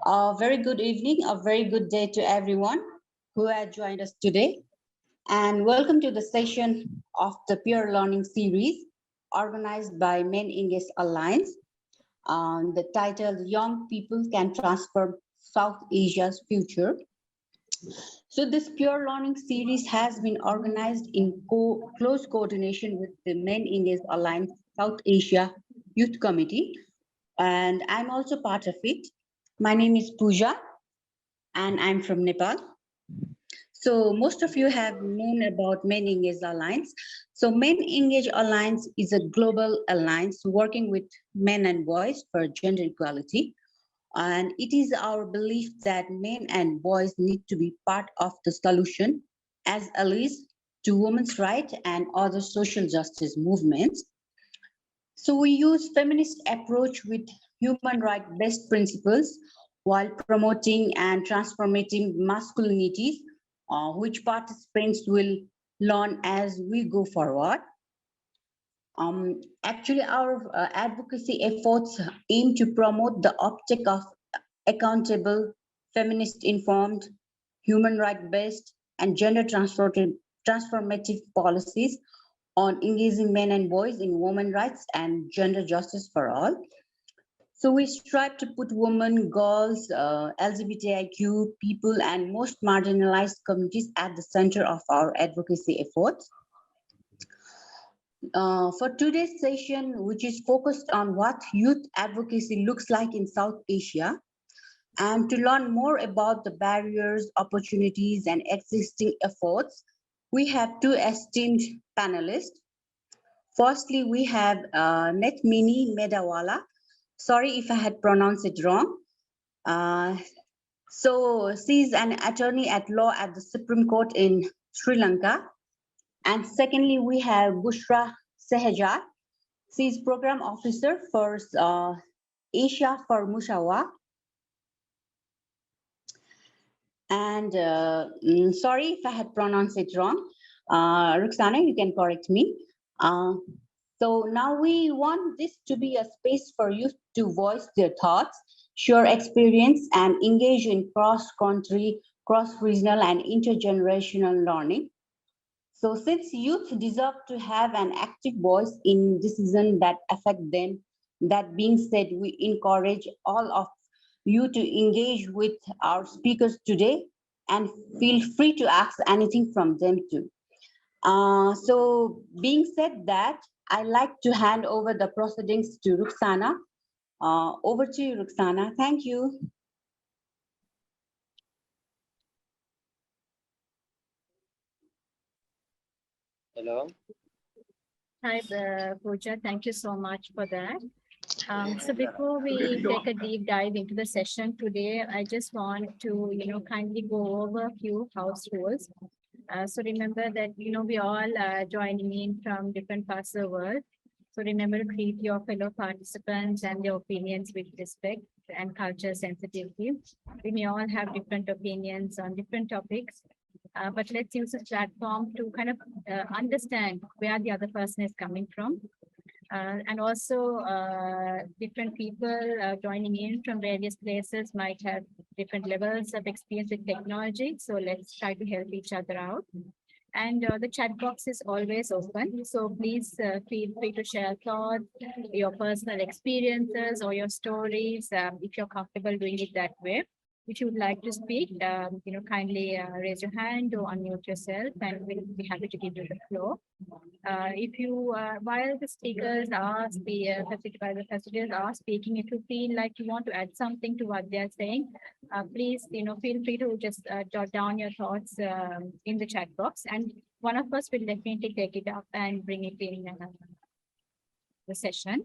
A very good evening, a very good day to everyone who has joined us today. And welcome to the session of the Peer Learning Series organized by MenEngage Alliance. The title Young People Can Transform South Asia's Future. So this Peer Learning Series has been organized in close coordination with the MenEngage Alliance South Asia Youth Committee. And I'm also part of it. My name is Pooja, and I'm from Nepal. So most of you have known about MenEngage Alliance. So MenEngage Alliance is a global alliance working with men and boys for gender equality. And it is our belief that men and boys need to be part of the solution as allies to women's rights and other social justice movements. So we use feminist approach with human right based principles while promoting and transformating masculinities, which participants will learn as we go forward. Actually, our advocacy efforts aim to promote the object of accountable, feminist informed, human right based, and gender transformative policies on engaging men and boys in women's rights and gender justice for all. So we strive to put women, girls, LGBTIQ people, and most marginalized communities at the center of our advocacy efforts. For today's session, which is focused on what youth advocacy looks like in South Asia, and to learn more about the barriers, opportunities, and existing efforts, we have two esteemed panelists. Firstly, we have Netmini Medawala. Sorry if I had pronounced it wrong. So she's an attorney at law at the Supreme Court in Sri Lanka. And secondly, we have Bushra Sehajat. She's program officer for Asia for Mushawa. And sorry if I had pronounced it wrong. Ruxana, you can correct me. So now we want this to be a space for youth to voice their thoughts, share experience, and engage in cross-country, cross-regional, and intergenerational learning. So since youth deserve to have an active voice in decisions that affect them, that being said, we encourage all of you to engage with our speakers today and feel free to ask anything from them too. So being said that, I like to hand over the proceedings to Ruxana. Over to you, Ruxana. Thank you. Hello. Hi, Pooja. Thank you so much for that. So before we take a deep dive into the session today, I just want to, kindly go over a few house rules. So remember that, we all joining in from different parts of the world. So remember to treat your fellow participants and their opinions with respect and culture sensitivity. We may all have different opinions on different topics, but let's use this platform to kind of understand where the other person is coming from. And also different people joining in from various places might have different levels of experience with technology. So let's try to help each other out. And the chat box is always open. So please feel free to share thoughts, your personal experiences or your stories, if you're comfortable doing it that way. If you would like to speak, kindly raise your hand or unmute yourself, and we'll be happy to give you the floor. If you, while the speakers are, by the facilitators are speaking, if you feel like you want to add something to what they're saying, please, feel free to just jot down your thoughts in the chat box, and one of us will definitely take it up and bring it in the session.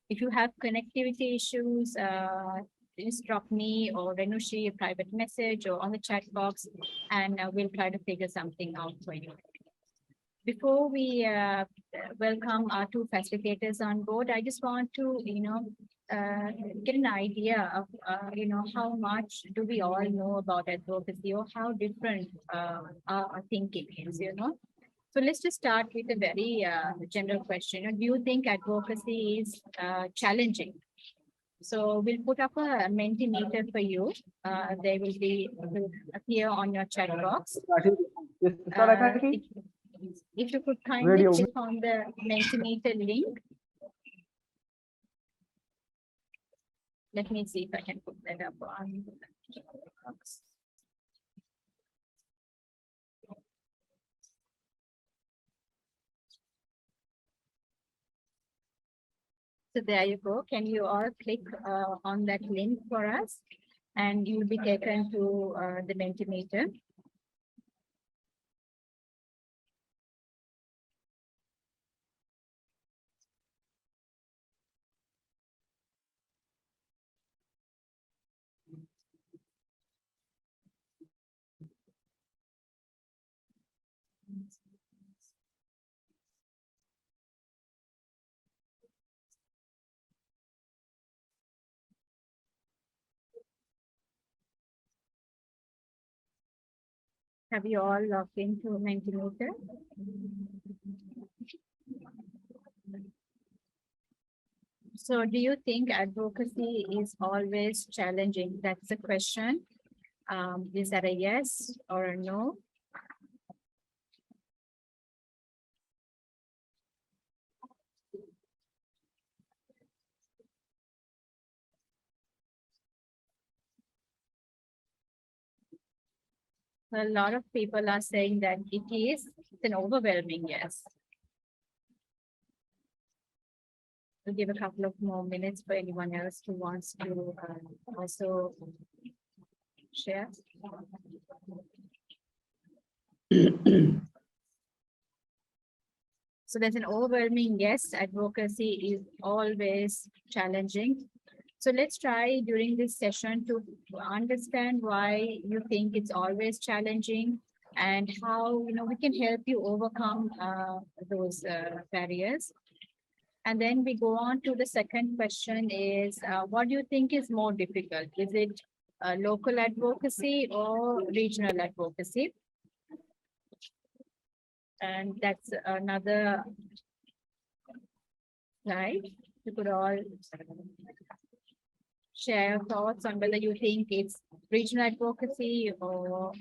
If you have connectivity issues, please drop me or Renushi a private message or on the chat box, and we'll try to figure something out for you. Before we welcome our two facilitators on board, I just want to, get an idea of, how much do we all know about advocacy, or how different our thinking is, So let's just start with a very general question. Do you think advocacy is challenging? So we'll put up a Mentimeter for you. They will appear on your chat box. If, if you could kindly click on the Mentimeter link. Let me see if I can put that up on the chat box. So there you go. Can you all click on that link for us? And you'll be taken to the Mentimeter. Have you all logged into Mentimeter? So do you think advocacy is always challenging? That's the question. Is that a yes or a no? A lot of people are saying that it is an overwhelming yes. We'll give a couple of more minutes for anyone else who wants to also share. So there's an overwhelming yes, advocacy is always challenging. So let's try during this session to understand why you think it's always challenging and how we can help you overcome those barriers. And then we go on to the second question is, what do you think is more difficult? Is it local advocacy or regional advocacy? And that's another slide. You could all share your thoughts on whether you think it's regional advocacy or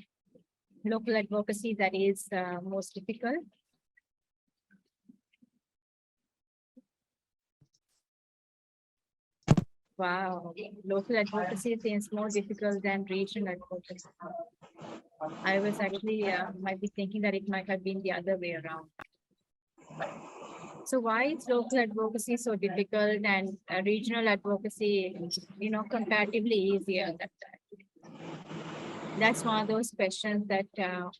local advocacy that is most difficult. Wow, local advocacy seems more difficult than regional advocacy. I was actually might be thinking that it might have been the other way around. So why is local advocacy so difficult and regional advocacy, comparatively easier? That's one of those questions that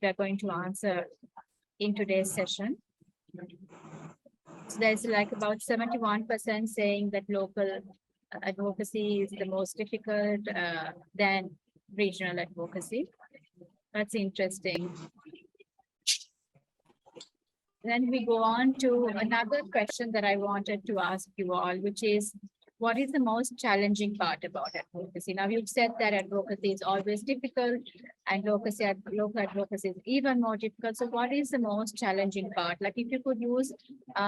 we're going to answer in today's session. So there's like about 71% saying that local advocacy is the most difficult than regional advocacy. That's interesting. Then we go on to another question that I wanted to ask you all, which is, what is the most challenging part about advocacy? Now, you've said that advocacy is always difficult and local advocacy is even more difficult. So what is the most challenging part? Like if you could use,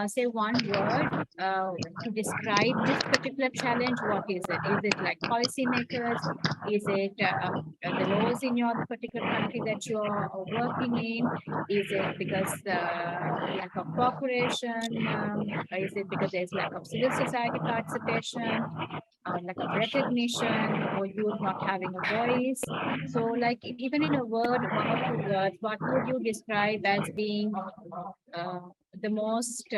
say, one word to describe this particular challenge, what is it? Is it like policymakers? Is it the laws in your particular country that you're working in? Is it because lack of cooperation? Is it because there's lack of civil society participation, lack of recognition, or youth not having a voice? So like even in a word, one or two words, what would you describe as being the most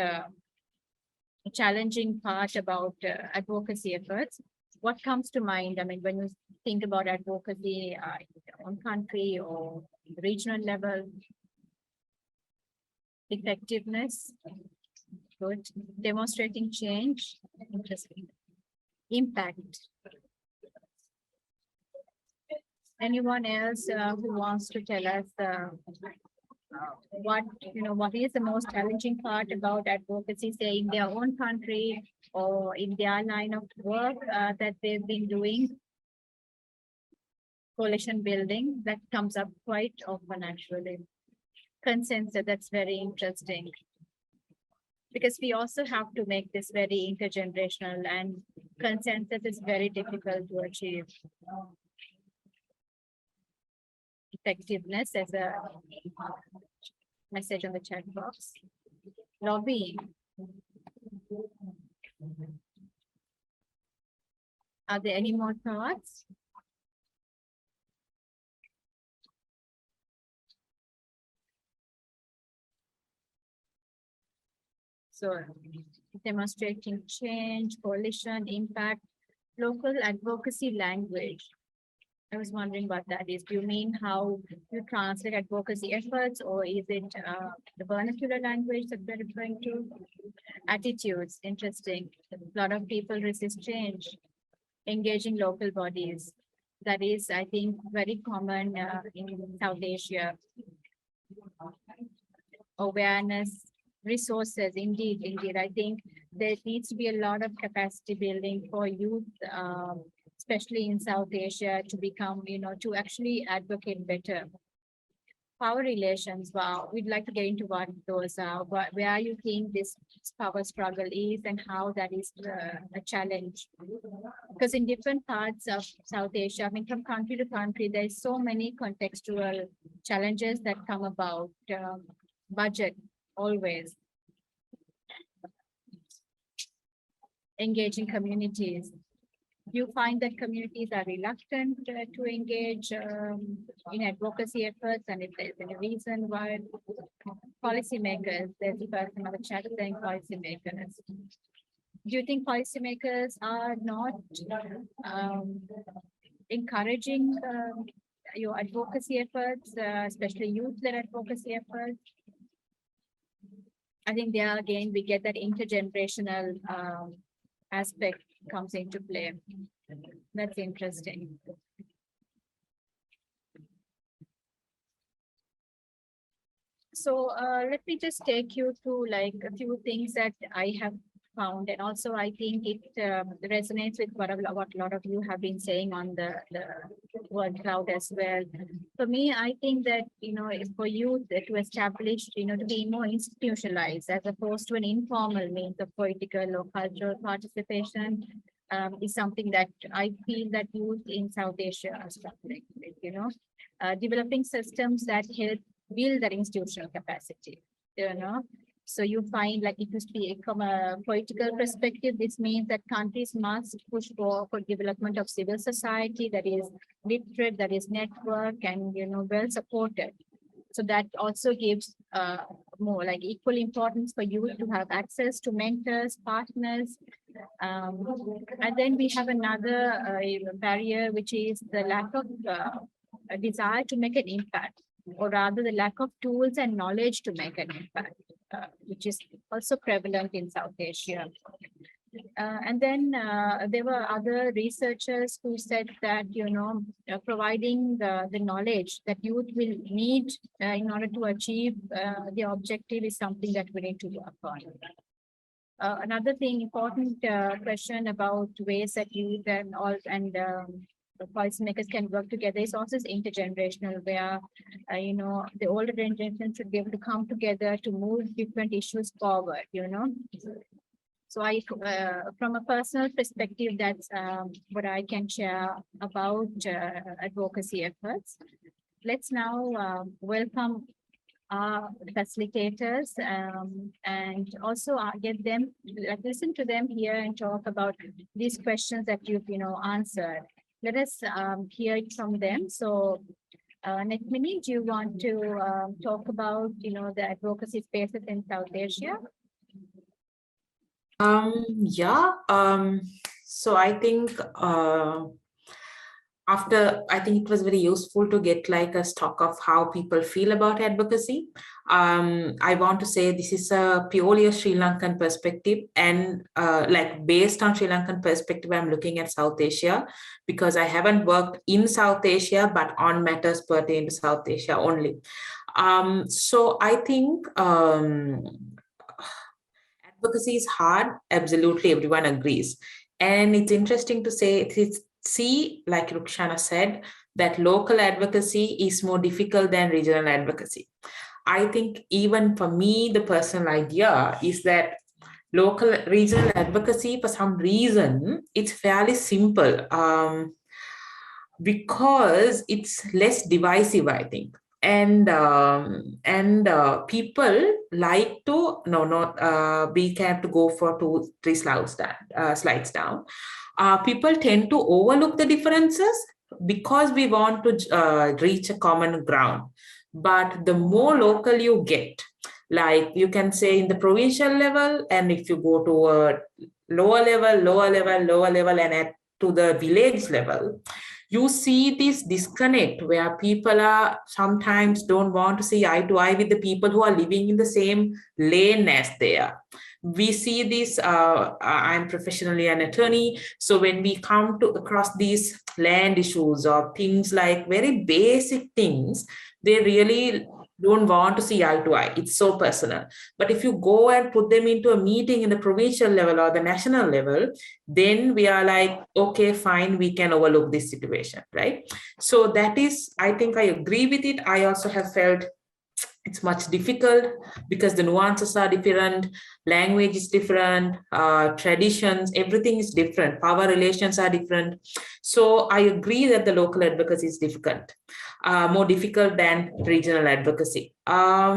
challenging part about advocacy efforts? What comes to mind? I mean, when you think about advocacy in your own country or regional level? Effectiveness, good. Demonstrating change, interesting. Impact. Anyone else who wants to tell us what is the most challenging part about advocacy, say in their own country or in their line of work that they've been doing? Coalition building, that comes up quite often actually. Consensus, that's very interesting. because we also have to make this very intergenerational, and consensus is very difficult to achieve. Effectiveness as a message on the chat box. Lobbying. Are there any more thoughts? So demonstrating change, coalition, impact, local advocacy language. I was wondering what that is. Do you mean how you translate advocacy efforts, or is it the vernacular language that we're referring to? Attitudes, interesting. A lot of people resist change. Engaging local bodies. That is, I think, very common in South Asia. Awareness, resources, indeed. I think there needs to be a lot of capacity building for youth, especially in South Asia, to become, to actually advocate better. Power relations, wow, we'd like to get into what those are, where you think this power struggle is and how that is a challenge. Because in different parts of South Asia, I mean, from country to country, there's so many contextual challenges that come about. Budget, always. Engaging communities. You find that communities are reluctant to engage in advocacy efforts, and if there's any reason why. Policymakers, there's a person on the chat saying policymakers. Do you think policymakers are not encouraging your advocacy efforts, especially youth-led advocacy efforts? I think there again, we get that intergenerational aspect comes into play. That's interesting. So let me just take you through like a few things that I have found, and also I think it resonates with what a lot of you have been saying on the word cloud as well. For me, I think that for youth to establish to be more institutionalized as opposed to an informal means of political or cultural participation is something that I feel that youth in South Asia are struggling with. Developing systems that help build that institutional capacity. So you find, like, if you speak from a political perspective, this means that countries must push for development of civil society that is literate, that is network, and well supported. So that also gives more like equal importance for youth to have access to mentors, partners. And then we have another barrier, which is the lack of a desire to make an impact, or rather the lack of tools and knowledge to make an impact, which is also prevalent in South Asia. And then there were other researchers who said that, providing the knowledge that youth will need in order to achieve the objective is something that we need to work on. Another thing, important question about ways that youth and policymakers can work together is also intergenerational, where the older generation should be able to come together to move different issues forward. So I, from a personal perspective, that's what I can share about advocacy efforts. Let's now welcome our facilitators and also get them, listen to them here and talk about these questions that you've answered. Let us hear it from them. So, Netmini, do you want to talk about the advocacy spaces in South Asia? So I think I think it was very useful to get like a stock of how people feel about advocacy. I want to say this is a purely a Sri Lankan perspective, and like based on Sri Lankan perspective, I'm looking at South Asia because I haven't worked in South Asia, but on matters pertaining to South Asia only. So I think advocacy is hard. Absolutely, everyone agrees. And it's interesting to say like Rukhsana said, that local advocacy is more difficult than regional advocacy. I think even for me, the personal idea is that local regional advocacy, for some reason, it's fairly simple because it's less divisive, I think. And people like to we have to go for 2-3 slides down. People tend to overlook the differences because we want to reach a common ground. But the more local you get, like you can say in the provincial level, and if you go to a lower level, and to the village level, you see this disconnect where people are sometimes don't want to see eye to eye with the people who are living in the same lane as they are. We see this, I'm professionally an attorney, so when we come to across these land issues or things like very basic things, they really don't want to see eye to eye. It's so personal. But if you go and put them into a meeting in the provincial level or the national level, then we are like, okay, fine, we can overlook this situation, right? So that is, I think I agree with it. I also have felt it's much difficult because the nuances are different, language is different, traditions, everything is different, power relations are different. So I agree that the local advocacy is difficult, more difficult than regional advocacy. I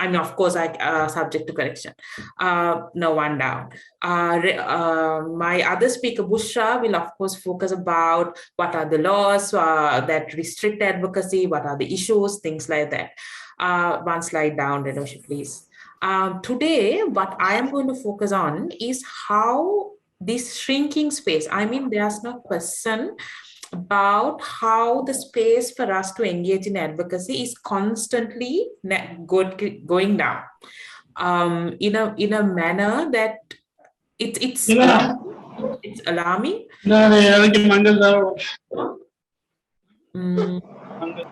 mean, of course, I subject to correction. No one down. My other speaker, Bushra, will of course focus about what are the laws that restrict advocacy, what are the issues, things like that. One slide down, Renosha, please. Today, what I am going to focus on is how this shrinking space, I mean, there's no question about how the space for us to engage in advocacy is constantly going down in a manner that it's alarming.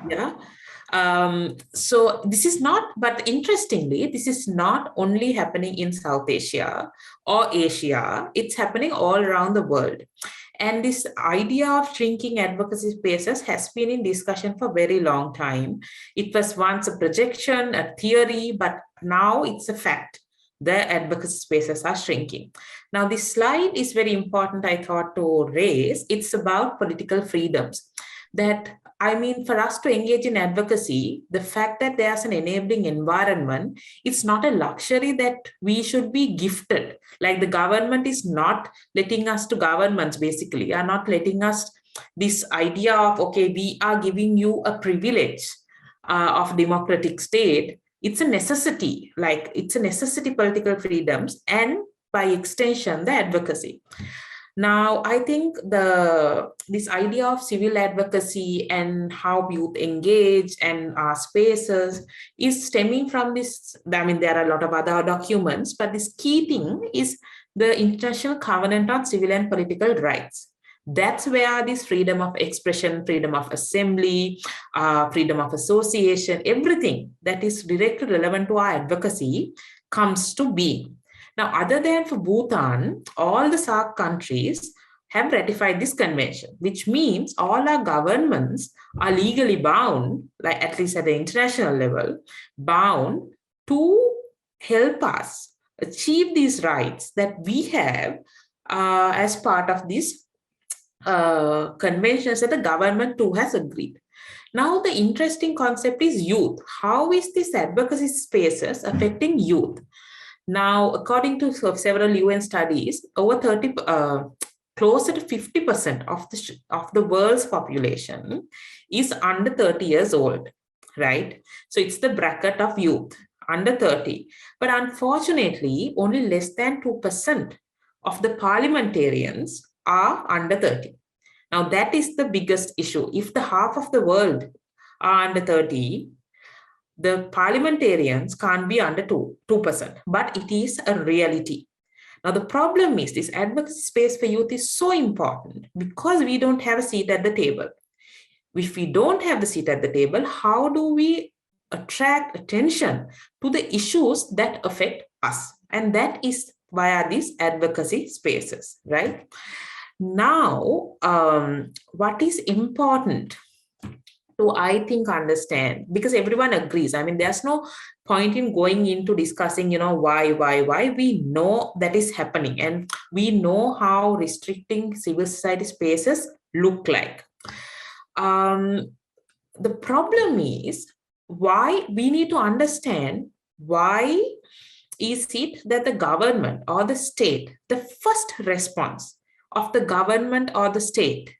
Yeah. So this is not, but interestingly, this is not only happening in South Asia or Asia, it's happening all around the world. And this idea of shrinking advocacy spaces has been in discussion for a very long time. It was once a projection, a theory, but now it's a fact. The advocacy spaces are shrinking. Now, this slide is very important, I thought, to raise. It's about political freedoms. That, I mean, for us to engage in advocacy, the fact that there's an enabling environment, it's not a luxury that we should be gifted. Like the government is not letting us to governments, basically, are not letting us this idea of, okay, we are giving you a privilege of democratic state. It's a necessity, like it's a necessity, political freedoms, and by extension, the advocacy. Now, I think this idea of civil advocacy and how youth engage and our spaces is stemming from this. I mean, there are a lot of other documents, but this key thing is the International Covenant on Civil and Political Rights. That's where this freedom of expression, freedom of assembly, freedom of association, everything that is directly relevant to our advocacy comes to being. Now, other than for Bhutan, all the SAARC countries have ratified this convention, which means all our governments are legally bound, like at least at the international level, bound to help us achieve these rights that we have as part of these conventions that the government too has agreed. Now, the interesting concept is youth. How is this advocacy spaces affecting youth? Now, according to several UN studies, over closer to 50% of the world's population is under 30 years old, right? So it's the bracket of youth, under 30. But unfortunately, only less than 2% of the parliamentarians are under 30. Now, that is the biggest issue. If the half of the world are under 30, the parliamentarians can't be under 2%, but it is a reality. Now, the problem is this advocacy space for youth is so important because we don't have a seat at the table. If we don't have the seat at the table, how do we attract attention to the issues that affect us? And that is via these advocacy spaces, right? Now, what is important to, I think, understand, because everyone agrees. I mean, there's no point in going into discussing, why. We know that is happening, and we know how restricting civil society spaces look like. The problem is, why we need to understand why is it that the government or the state, the first response of the government or the state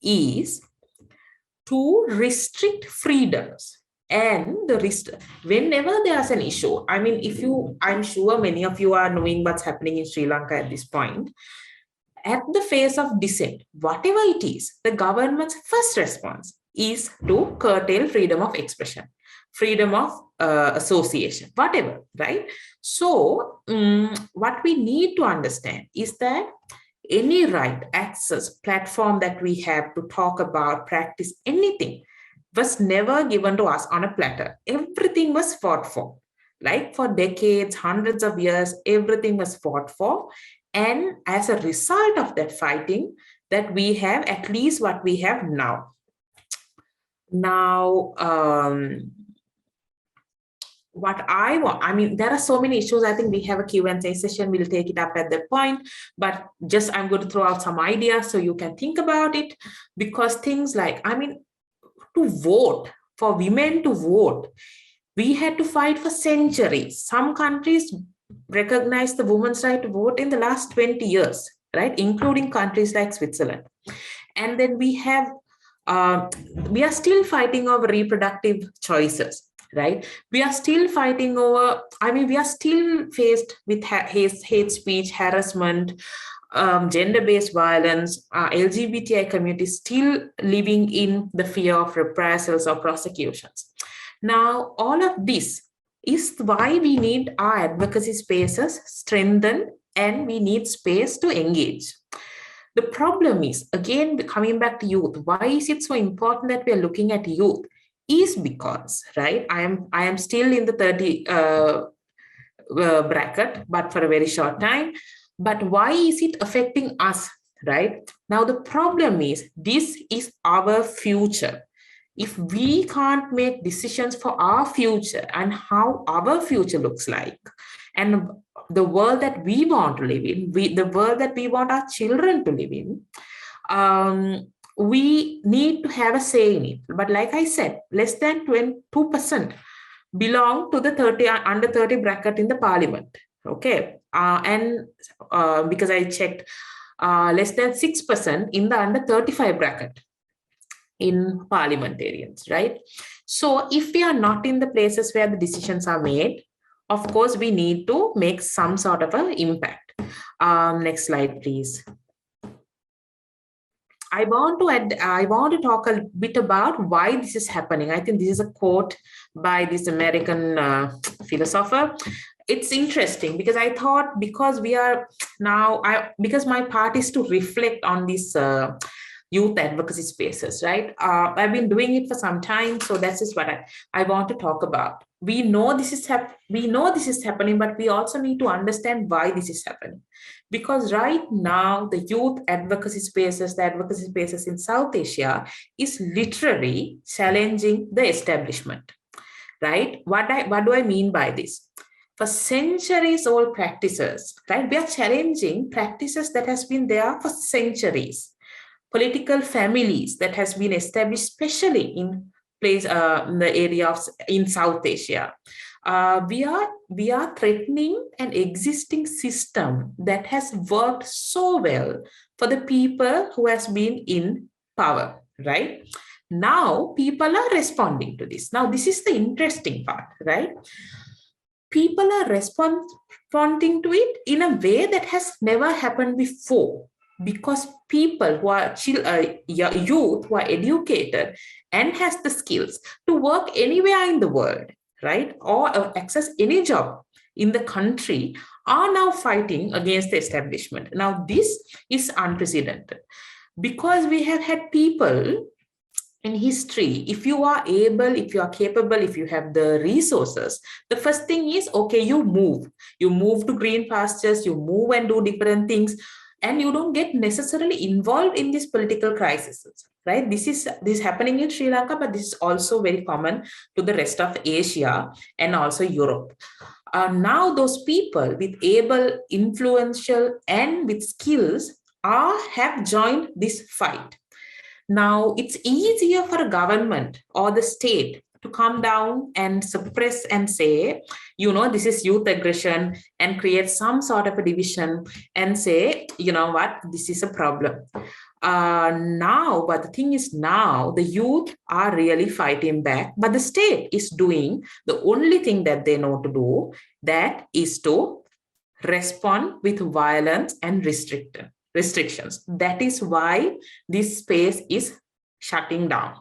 is to restrict freedoms. And whenever there's an issue, I mean, I'm sure many of you are knowing what's happening in Sri Lanka at this point. At the face of dissent, whatever it is, the government's first response is to curtail freedom of expression, freedom of association, whatever, right? So what we need to understand is that any right, access, platform that we have to talk about, practice anything was never given to us on a platter. Everything was fought for. Like for decades, hundreds of years, everything was fought for. And as a result of that fighting, that we have at least what we have now. Now, what I want, I mean, there are so many issues. I think we have a Q&A session. We'll take it up at that point. But just I'm going to throw out some ideas so you can think about it. Because things like, I mean, to vote, for women to vote, we had to fight for centuries. Some countries recognize the woman's right to vote in the last 20 years, right? Including countries like Switzerland. And then we have, we are still fighting over reproductive choices, right? We are still fighting over, I mean, we are still faced with hate speech, harassment, gender-based violence, LGBTI community still living in the fear of reprisals or prosecutions. Now, all of this is why we need our advocacy spaces strengthened, and we need space to engage. The problem is, again, coming back to youth, why is it so important that we are looking at youth? Is because, right, I am still in the 30 bracket, but for a very short time. But why is it affecting us, right? Now, the problem is, this is our future. If we can't make decisions for our future and how our future looks like, and the world that we want to live in, the world that we want our children to live in, we need to have a say in it. But like I said, less than 2% belong to the under 30 bracket in the parliament. Okay. Because I checked, less than 6% in the under 35 bracket in parliamentarians, right? So if we are not in the places where the decisions are made, of course, we need to make some sort of an impact. Next slide, please. I want to talk a bit about why this is happening. I think this is a quote by this American philosopher. It's interesting because I thought, because we are now, because my part is to reflect on this youth advocacy spaces, right? I've been doing it for some time, so that's just what I want to talk about. We know this is happening, but we also need to understand why this is happening. Because right now, the youth advocacy spaces, the advocacy spaces in South Asia is literally challenging the establishment, right? What do I mean by this? For centuries old practices, right? We are challenging practices that has been there for centuries. Political families that has been established, especially in the area of in South Asia. We are threatening an existing system that has worked so well for the people who has been in power, right? Now people are responding to this. Now this is the interesting part, right? People are responding to it in a way that has never happened before. Because people who are youth who are educated and has the skills to work anywhere in the world, right, or access any job in the country, are now fighting against the establishment. Now, this is unprecedented because we have had people in history. If you are able, if you are capable, if you have the resources, the first thing is, okay, you move to green pastures, you move and do different things. And you don't get necessarily involved in these political crises, right? This is happening in Sri Lanka, but this is also very common to the rest of Asia and also Europe. Now those people with able, influential, and with skills have joined this fight. Now it's easier for a government or the state to come down and suppress and say, this is youth aggression, and create some sort of a division and say, what, this is a problem. But the thing is, now the youth are really fighting back, but the state is doing the only thing that they know to do, that is to respond with violence and restrictions. That is why this space is shutting down.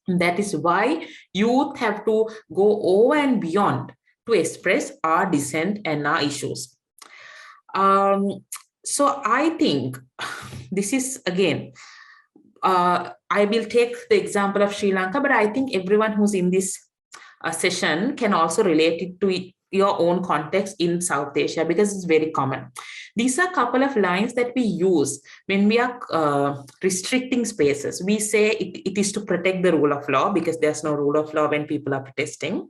That is why youth have to go over and beyond to express our dissent and our issues. So I think this is, again, I will take the example of Sri Lanka, but I think everyone who's in this session can also relate it to your own context in South Asia, because it's very common. These are a couple of lines that we use when we are restricting spaces. We say it is to protect the rule of law, because there's no rule of law when people are protesting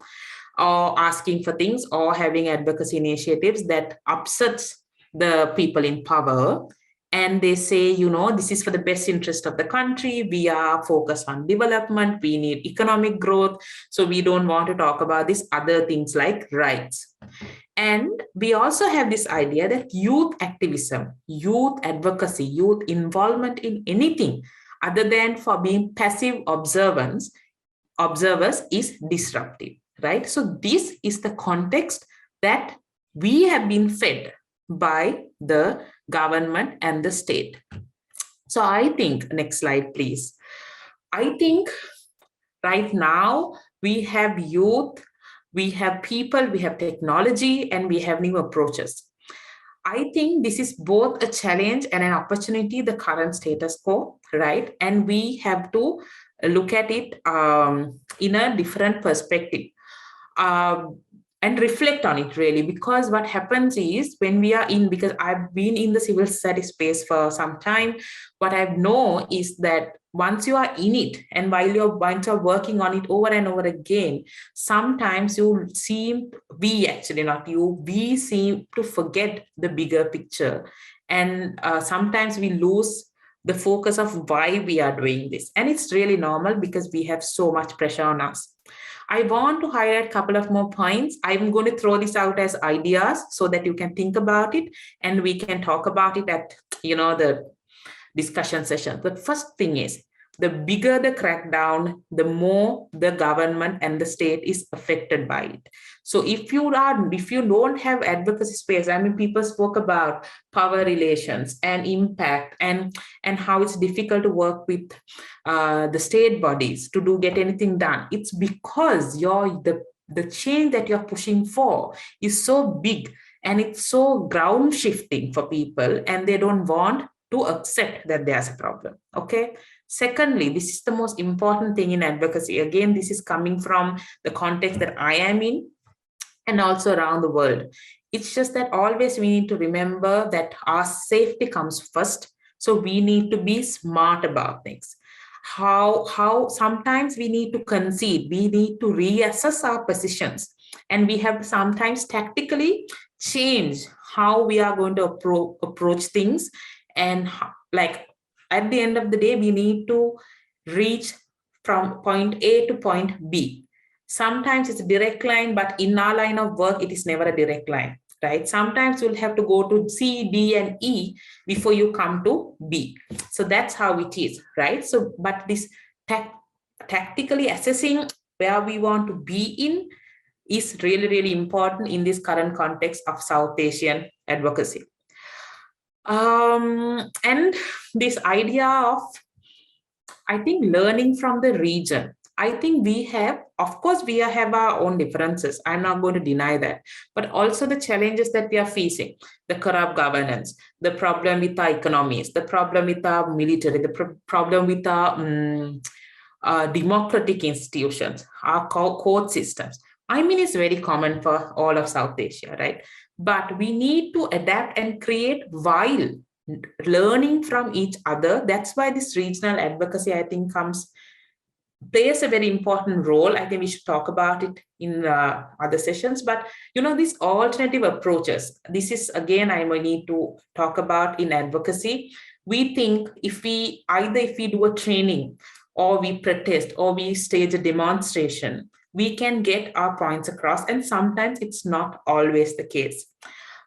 or asking for things or having advocacy initiatives that upsets the people in power. And they say, this is for the best interest of the country. We are focused on development. We need economic growth. So we don't want to talk about these other things like rights. And we also have this idea that youth activism, youth advocacy, youth involvement in anything other than for being passive observers is disruptive, right? So this is the context that we have been fed by the government and the state. So I think, next slide, please. I think right now we have youth, we have people, we have technology, and we have new approaches. I think this is both a challenge and an opportunity, the current status quo, right? And we have to look at it in a different perspective. And reflect on it, really, because what happens is when we are because I've been in the civil society space for some time, what I know is that once you are in it, and once you're working on it over and over again, sometimes we seem to forget the bigger picture. And sometimes we lose the focus of why we are doing this. And it's really normal because we have so much pressure on us. I want to highlight a couple of more points. I'm going to throw this out as ideas so that you can think about it and we can talk about it at, the discussion session. The first thing is, the bigger the crackdown, the more the government and the state is affected by it. So if you don't have advocacy space, people spoke about power relations and impact and how it's difficult to work with the state bodies to get anything done. It's because the change that you're pushing for is so big and it's so ground shifting for people, and they don't want to accept that there's a problem. Okay. Secondly, this is the most important thing in advocacy. Again, this is coming from the context that I am in and also around the world. It's just that always we need to remember that our safety comes first. So we need to be smart about things. How sometimes we need to concede, we need to reassess our positions, and we have to sometimes tactically change how we are going to approach things. And at the end of the day, we need to reach from point A to point B. Sometimes it's a direct line, but in our line of work, it is never a direct line, right? Sometimes you'll have to go to C, D, and E before you come to B. So that's how it is, right? So, but this tactically assessing where we want to be in is really, really important in this current context of South Asian advocacy. And this idea of, I think, learning from the region. I think we have our own differences. I'm not going to deny that, but also the challenges that we are facing, the corrupt governance, the problem with our economies, the problem with our military, the problem with our democratic institutions, our court systems. It's very common for all of South Asia, right? But we need to adapt and create while learning from each other. That's why this regional advocacy, I think, plays a very important role. I think we should talk about it in other sessions, but these alternative approaches, this is again, I might need to talk about in advocacy. We think if we do a training, or we protest, or we stage a demonstration, we can get our points across, and sometimes it's not always the case.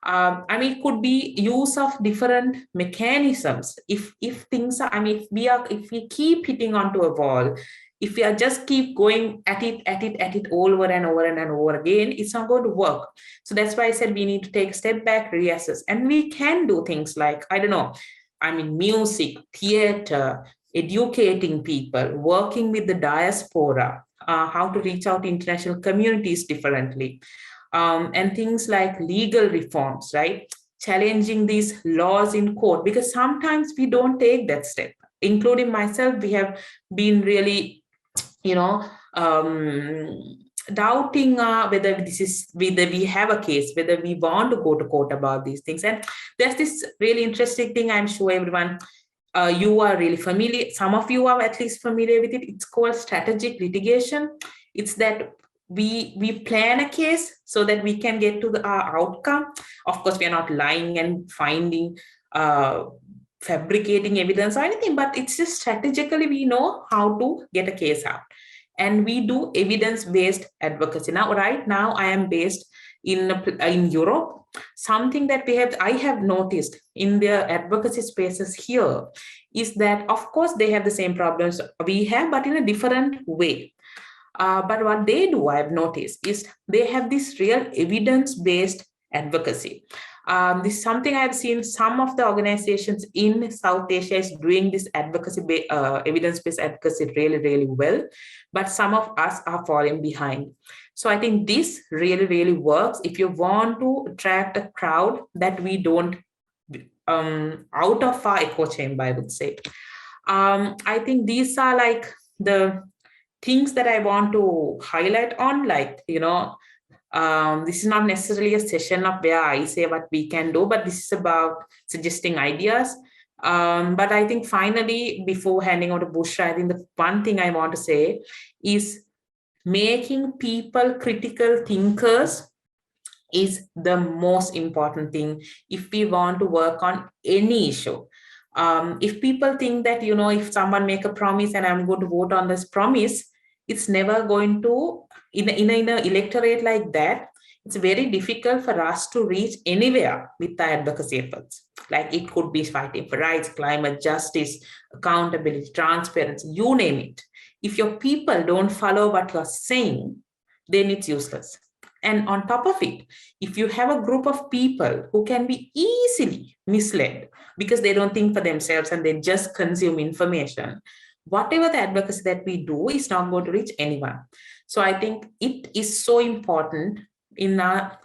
It could be use of different mechanisms. If things are, if we keep hitting onto a wall, if we are just keep going at it over and over and over again, it's not going to work. So that's why I said we need to take a step back, reassess, and we can do things like, music, theater, educating people, working with the diaspora, how to reach out to international communities differently, and things like legal reforms, right? Challenging these laws in court, because sometimes we don't take that step. Including myself, we have been really, doubting whether we have a case, whether we want to go to court about these things. And there's this really interesting thing, I'm sure everyone, you are really familiar, some of you are at least familiar with it. It's called strategic litigation. It's that we plan a case so that we can get to the outcome. Of course, we are not lying and finding, fabricating evidence or anything, but it's just strategically we know how to get a case out. And we do evidence-based advocacy. Right now, I am based in Europe. Something that I have noticed in their advocacy spaces here is that, of course, they have the same problems we have, but in a different way. But what they do, I've noticed, is they have this real evidence-based advocacy. This is something I've seen some of the organizations in South Asia is doing this advocacy, evidence-based advocacy really, really well, but some of us are falling behind. So I think this really, really works if you want to attract a crowd that we don't, out of our echo chamber, I would say. I think these are like the things that I want to highlight on, like, this is not necessarily a session of where I say what we can do, but this is about suggesting ideas. But I think finally, before handing over to Bushra, I think the one thing I want to say is making people critical thinkers is the most important thing if we want to work on any issue. If people think that, if someone make a promise and I'm going to vote on this promise, it's never going to, in an electorate like that, it's very difficult for us to reach anywhere with the advocacy efforts. Like it could be fighting for rights, climate justice, accountability, transparency, you name it. If your people don't follow what you're saying, then it's useless. And on top of it, if you have a group of people who can be easily misled because they don't think for themselves and they just consume information, whatever the advocacy that we do is not going to reach anyone. So I think it is so important in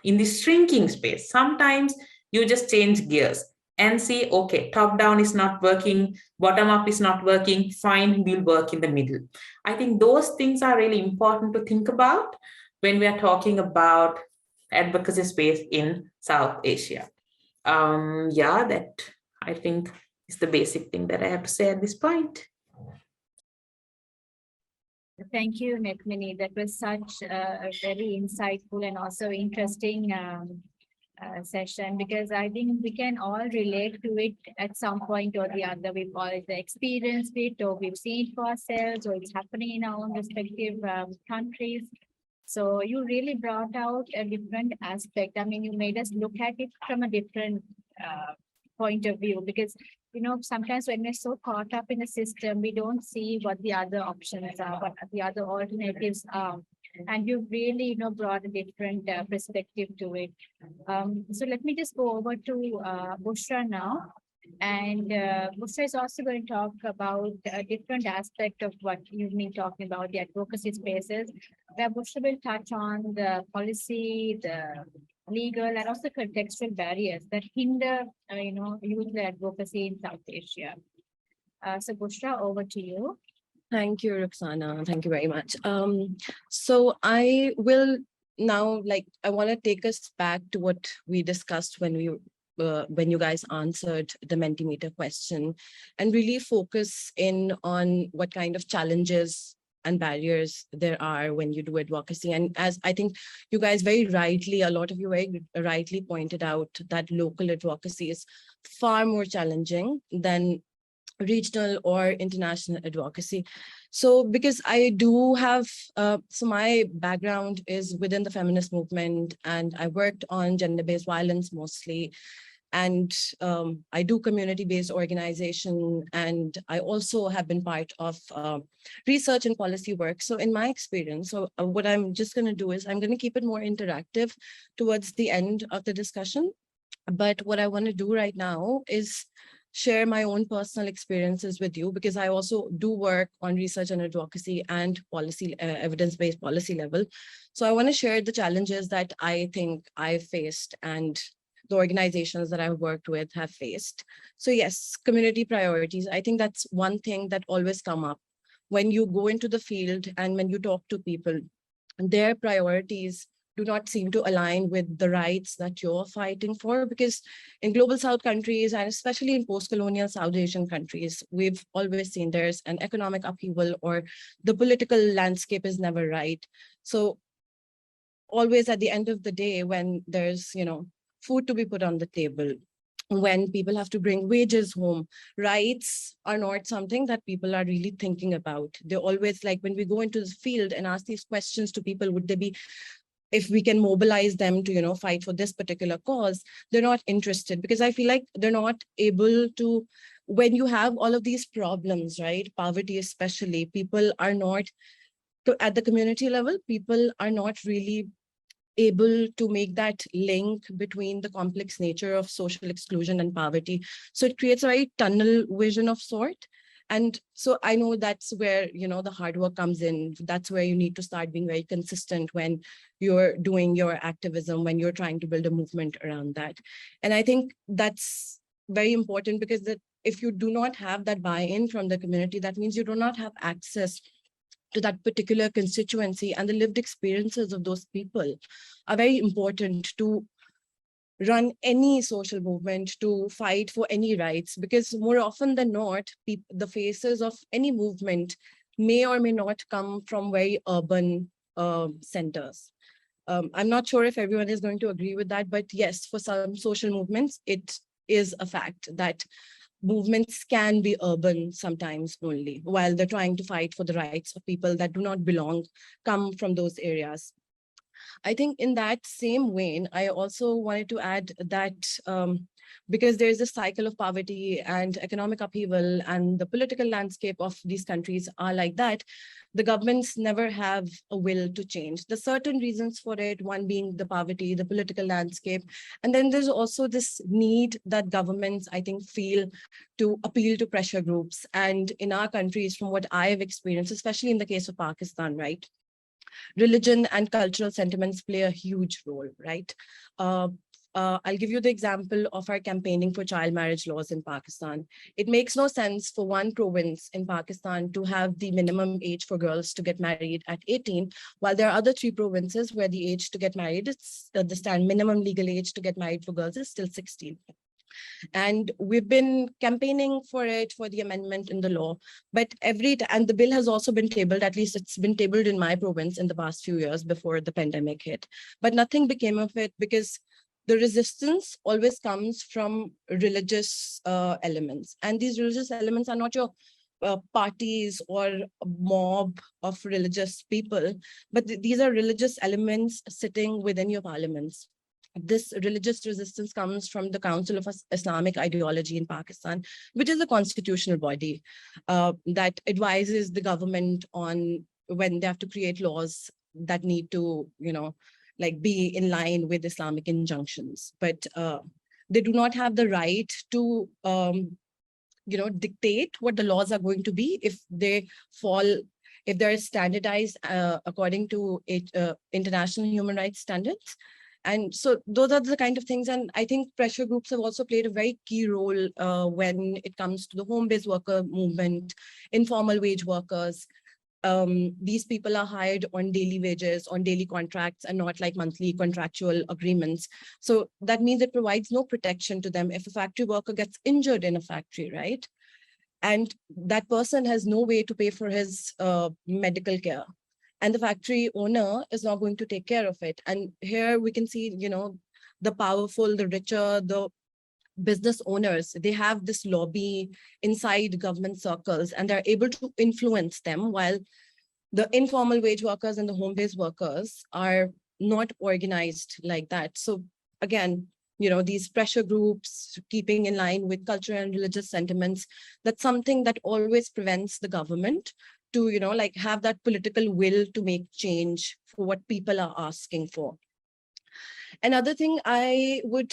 this shrinking space. Sometimes you just change gears and see, okay, top down is not working, bottom up is not working, fine, we'll work in the middle. I think those things are really important to think about when we are talking about advocacy space in South Asia. That I think is the basic thing that I have to say at this point. Thank you, Netmini. That was such a very insightful and also interesting session, because I think we can all relate to it at some point or the other. We've all experienced it, or we've seen it for ourselves, or it's happening in our own respective countries. So you really brought out a different aspect. I mean, you made us look at it from a different point of view, because sometimes when we're so caught up in the system, we don't see what the other options are, what the other alternatives are. And you really, brought a different perspective to it. So let me just go over to Bushra now. And Bushra is also going to talk about a different aspect of what you've been talking about, the advocacy spaces, where Bushra will touch on the policy, the legal and also contextual barriers that hinder, youth advocacy in South Asia. So Bushra, over to you. Thank you, Roxana. Thank you very much. So I will now, I want to take us back to what we discussed when we when you guys answered the Mentimeter question, and really focus in on what kind of challenges and barriers there are when you do advocacy. And as I think you guys very rightly, a lot of you very rightly pointed out that local advocacy is far more challenging than regional or international advocacy. So because I do have, so my background is within the feminist movement, and I worked on gender-based violence mostly. And I do community-based organization, and I also have been part of research and policy work. So in my experience, so what I'm just going to do is I'm going to keep it more interactive towards the end of the discussion. But what I want to do right now is share my own personal experiences with you, because I also do work on research and advocacy and policy, evidence-based policy level. So I want to share the challenges that I think I've faced and the organizations that I've worked with have faced. So yes, community priorities. I think that's one thing that always come up when you go into the field and when you talk to people. Their priorities do not seem to align with the rights that you're fighting for, because in global South countries, and especially in post-colonial South Asian countries, we've always seen there's an economic upheaval or the political landscape is never right. So always at the end of the day, when there's, food to be put on the table, when people have to bring wages home, rights are not something that people are really thinking about. They're always like, when we go into the field and ask these questions to people, would they be, if we can mobilize them to, fight for this particular cause, they're not interested, because I feel like they're not able to, when you have all of these problems, right? Poverty especially, people are not, at the community level, people are not really able to make that link between the complex nature of social exclusion and poverty. So it creates a very tunnel vision of sort. And so I know that's where, the hard work comes in. That's where you need to start being very consistent when you're doing your activism, when you're trying to build a movement around that. And I think that's very important, because if you do not have that buy-in from the community, that means you do not have access to that particular constituency, and the lived experiences of those people are very important to run any social movement, to fight for any rights, because more often than not, the faces of any movement may or may not come from very urban centers. I'm not sure if everyone is going to agree with that, but yes, for some social movements, it is a fact that movements can be urban sometimes only, while they're trying to fight for the rights of people that do not come from those areas. I think in that same vein, I also wanted to add that because there's a cycle of poverty and economic upheaval, and the political landscape of these countries are like that, the governments never have a will to change. There's certain reasons for it, one being the poverty, the political landscape. And then there's also this need that governments, I think, feel to appeal to pressure groups. And in our countries, from what I've experienced, especially in the case of Pakistan, right, religion and cultural sentiments play a huge role, right? I'll give you the example of our campaigning for child marriage laws in Pakistan. It makes no sense for one province in Pakistan to have the minimum age for girls to get married at 18, while there are other 3 provinces where the age to get married, it's the minimum legal age to get married for girls is still 16. And we've been campaigning for it, for the amendment in the law, but and the bill has also been tabled, at least it's been tabled in my province in the past few years before the pandemic hit, but nothing became of it, because the resistance always comes from religious elements. And these religious elements are not your parties or a mob of religious people, but these are religious elements sitting within your parliaments. This religious resistance comes from the Council of Islamic Ideology in Pakistan, which is a constitutional body that advises the government on when they have to create laws that need to, be in line with Islamic injunctions. But they do not have the right to, dictate what the laws are going to be if they're standardized according to international human rights standards. And so those are the kind of things. And I think pressure groups have also played a very key role when it comes to the home-based worker movement, informal wage workers. these people are hired on daily wages, on daily contracts, and not like monthly contractual agreements. So that means it provides no protection to them if a factory worker gets injured in a factory, right? And that person has no way to pay for his medical care. And the factory owner is not going to take care of it. And here we can see, the powerful, the richer, the business owners, they have this lobby inside government circles, and they're able to influence them, while the informal wage workers and the home-based workers are not organized like that. So again, these pressure groups, keeping in line with cultural and religious sentiments, that's something that always prevents the government to, like have that political will to make change for what people are asking for. Another thing I would,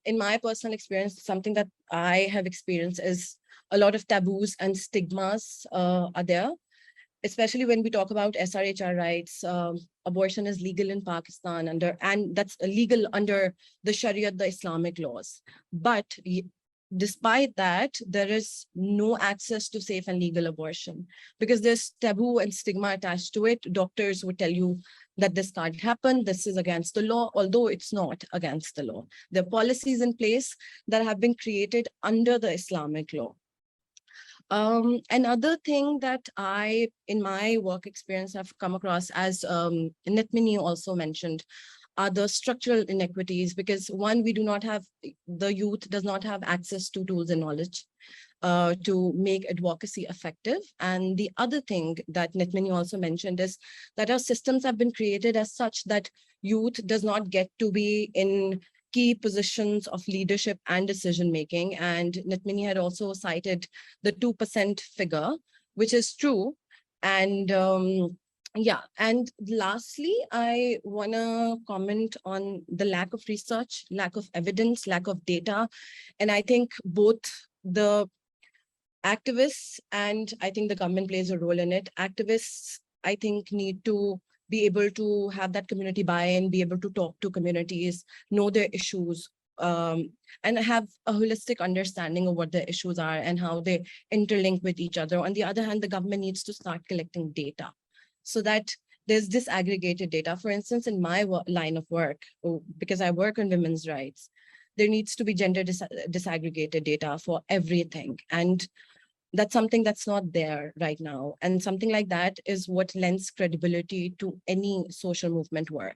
in my personal experience, something that I have experienced is a lot of taboos and stigmas are there, especially when we talk about SRHR rights. Abortion is legal in Pakistan and that's illegal under the Sharia, the Islamic laws. But despite that, there is no access to safe and legal abortion because there's taboo and stigma attached to it. Doctors would tell you that this can't happen, this is against the law, although it's not against the law. There are policies in place that have been created under the Islamic law. Another thing that I, in my work experience, have come across, as Nitmini also mentioned, are the structural inequities, because one, we do not have, the youth does not have access to tools and knowledge to make advocacy effective. And the other thing that Nitmini also mentioned is that our systems have been created as such that youth does not get to be in key positions of leadership and decision-making. And Nitmini had also cited the 2% figure, which is true. And yeah, and lastly, I want to comment on the lack of research, lack of evidence, lack of data. And I think both the activists and I think the government plays a role in it. Activists, I think, need to be able to have that community buy-in, be able to talk to communities, know their issues, and have a holistic understanding of what their issues are and how they interlink with each other. On the other hand, the government needs to start collecting data so that there's disaggregated data. For instance, in my line of work, because I work on women's rights, there needs to be gender disaggregated data for everything. And that's something that's not there right now. And something like that is what lends credibility to any social movement work.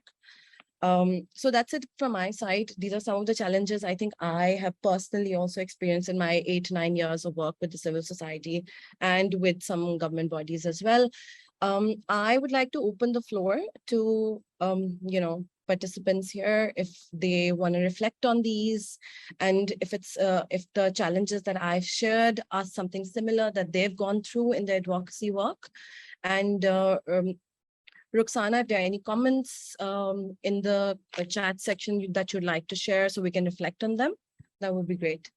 So that's it from my side. These are some of the challenges I think I have personally also experienced in my 8 to 9 years of work with the civil society and with some government bodies as well. I would like to open the floor to, participants here, if they want to reflect on these, and if it's if the challenges that I've shared are something similar that they've gone through in their advocacy work. And Roxana, if there are any comments in the chat section that you'd like to share so we can reflect on them, that would be great.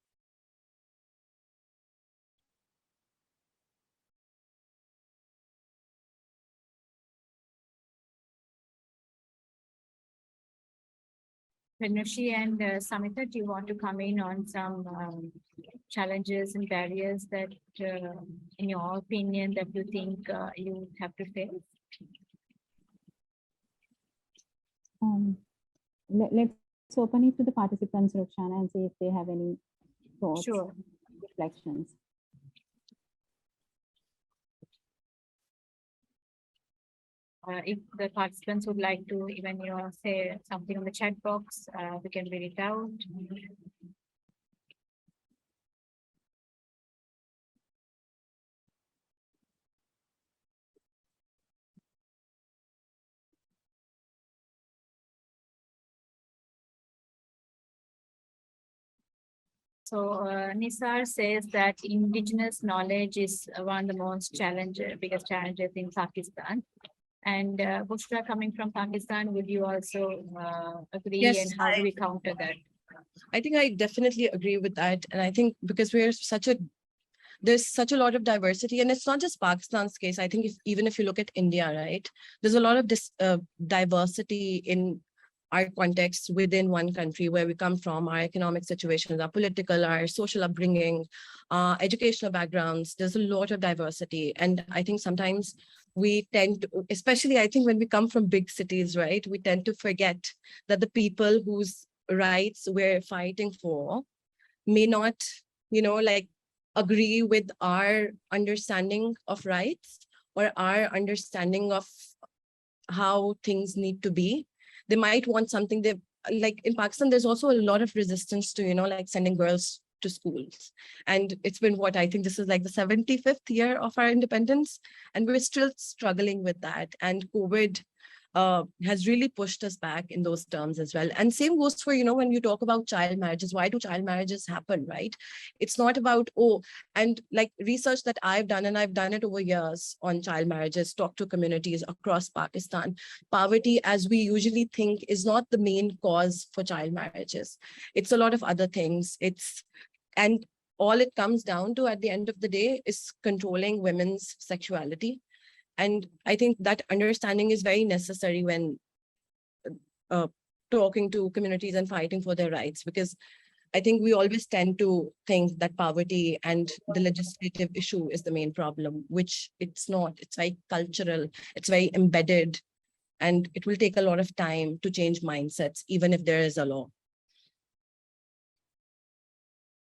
Venushi and Samita, do you want to come in on some challenges and barriers that, in your opinion, that you think you have to face? Let's open it to the participants, Roxana, and see if they have any thoughts, Sure. reflections. If the participants would like to even, say something on the chat box, we can read it out. So Nisar says that indigenous knowledge is one of the most biggest challenges in Pakistan. And Bushra, coming from Pakistan, would you also agree? Yes, and how do we counter that? I think I definitely agree with that. And I think because there's such a lot of diversity, and it's not just Pakistan's case. I think even if you look at India, right, there's a lot of diversity in our context within one country, where we come from, our economic situations, our political, our social upbringing, educational backgrounds. There's a lot of diversity. And I think sometimes we tend to, especially I think when we come from big cities, right, we tend to forget that the people whose rights we're fighting for may not, like agree with our understanding of rights or our understanding of how things need to be. They might want something they like. In Pakistan, there's also a lot of resistance to, like sending girls to schools. And it's been what I think this is like the 75th year of our independence, and we're still struggling with that. And COVID has really pushed us back in those terms as well. And same goes for, when you talk about child marriages, why do child marriages happen, right? It's not about, and like research that I've done, and I've done it over years on child marriages, talk to communities across Pakistan. Poverty, as we usually think, is not the main cause for child marriages. It's a lot of other things. And all it comes down to at the end of the day is controlling women's sexuality. And I think that understanding is very necessary when talking to communities and fighting for their rights, because I think we always tend to think that poverty and the legislative issue is the main problem, which it's not. It's very cultural, it's very embedded, and it will take a lot of time to change mindsets, even if there is a law.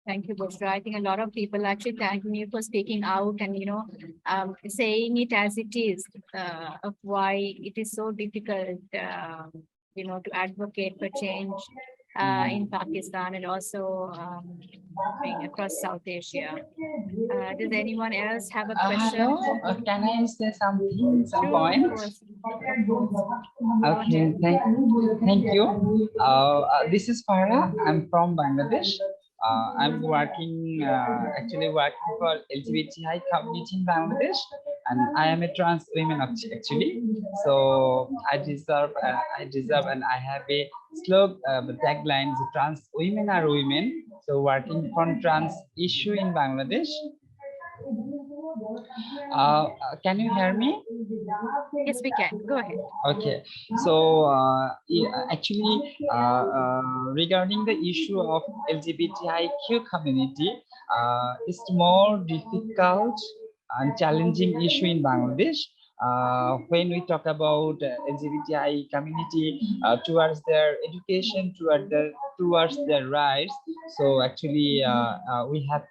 Thank you, Bushra. I think a lot of people actually thanking you for speaking out and, saying it as it is, of why it is so difficult, to advocate for change in Pakistan and also across South Asia. Does anyone else have a question? Hello, can I say something, some Sure, point? of course. Okay, thank you. This is Farah. I'm from Bangladesh. I'm working, actually working for LGBTI community in Bangladesh, and I am a trans woman actually. So I deserve, and I have a slogan, the tagline: "Trans women are women." So working on trans issue in Bangladesh. Can you hear me? Yes, we can. Go ahead. Okay, so actually, regarding the issue of LGBTIQ community, it's more difficult and challenging issue in Bangladesh. When we talk about LGBTI community towards their education, towards their rights, so actually we have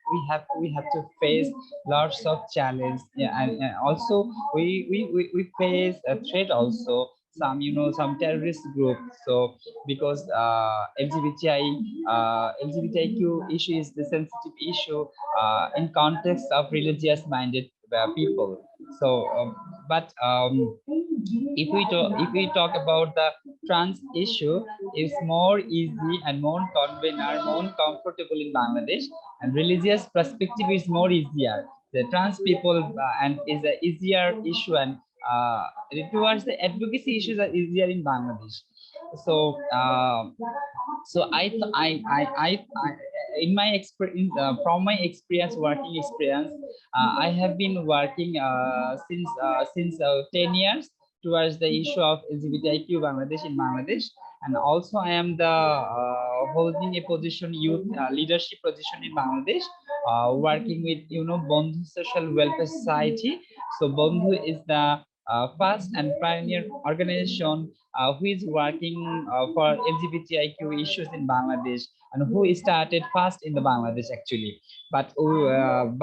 to face lots of challenge, yeah, and also we face a threat also, some some terrorist group. So because LGBTIQ issue is the sensitive issue in context of religious minded people. So if we talk about the trans issue, it's more easy and more convenient, more comfortable in Bangladesh, and religious perspective is more easier. The trans people and is an easier issue, and towards the advocacy issues are easier in Bangladesh. So I in my experience, from my experience, working experience, I have been working since 10 years towards the issue of LGBTIQ Bangladesh in Bangladesh, and also I am the holding a position, youth leadership position in Bangladesh, working with Bandhu Social Welfare Society. So Bandhu is the first and pioneer organization who is working for LGBTIQ issues in Bangladesh, and who started first in the Bangladesh actually. But on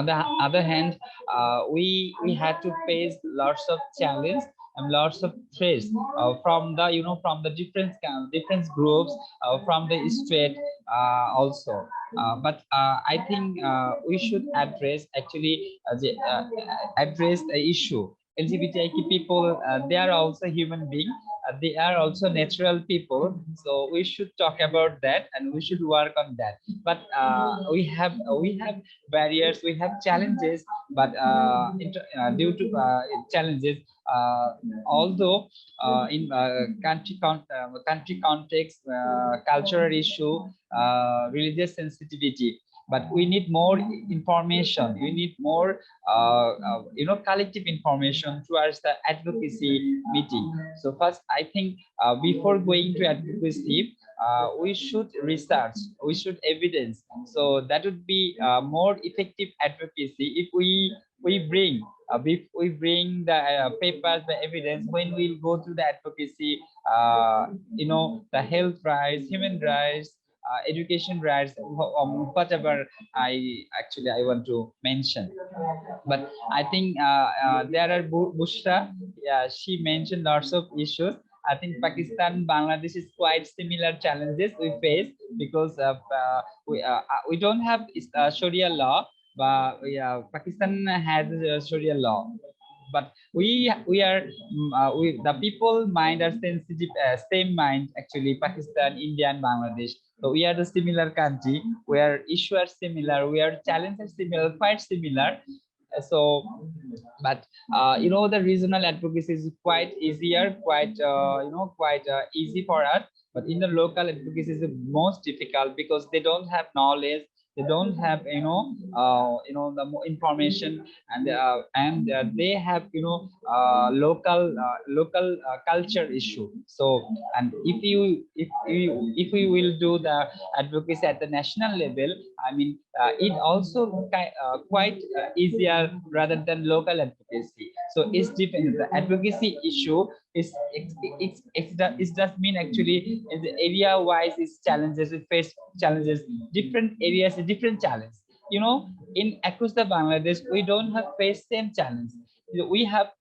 the other hand, we had to face lots of challenges and lots of threats from the from the different groups from the state also. But I think we should address actually address the issue. LGBTIQ people, they are also human beings. They are also natural people. So we should talk about that, and we should work on that. But we have barriers, we have challenges. But due to challenges, although in country context, cultural issue, religious sensitivity, but we need more information. We need more collective information towards the advocacy meeting. So first, I think before going to advocacy, we should research, we should evidence. So that would be more effective advocacy if we bring we bring the papers, the evidence, when we'll go through the advocacy, the health rights, human rights, education rights, whatever I want to mention. But I think there are Bushra, yeah, she mentioned lots of issues. I think Pakistan, Bangladesh is quite similar challenges we face because we don't have Sharia law, but Pakistan has Sharia law. But we are the people mind are sensitive, same mind actually, Pakistan, India, and Bangladesh. So we are the similar country where issues are similar, where challenges are similar, quite similar. So but the regional advocacy is quite easier, quite easy for us, but in the local advocacy is the most difficult because they don't have knowledge, they don't have the information, and they have local culture issue. So, and if we will do the advocacy at the national level, I mean it also quite easier rather than local advocacy. So it's different. The advocacy issue is it does mean actually the area wise is challenges, we face challenges, different areas, different challenge. In across the Bangladesh, we don't have face same challenge. We have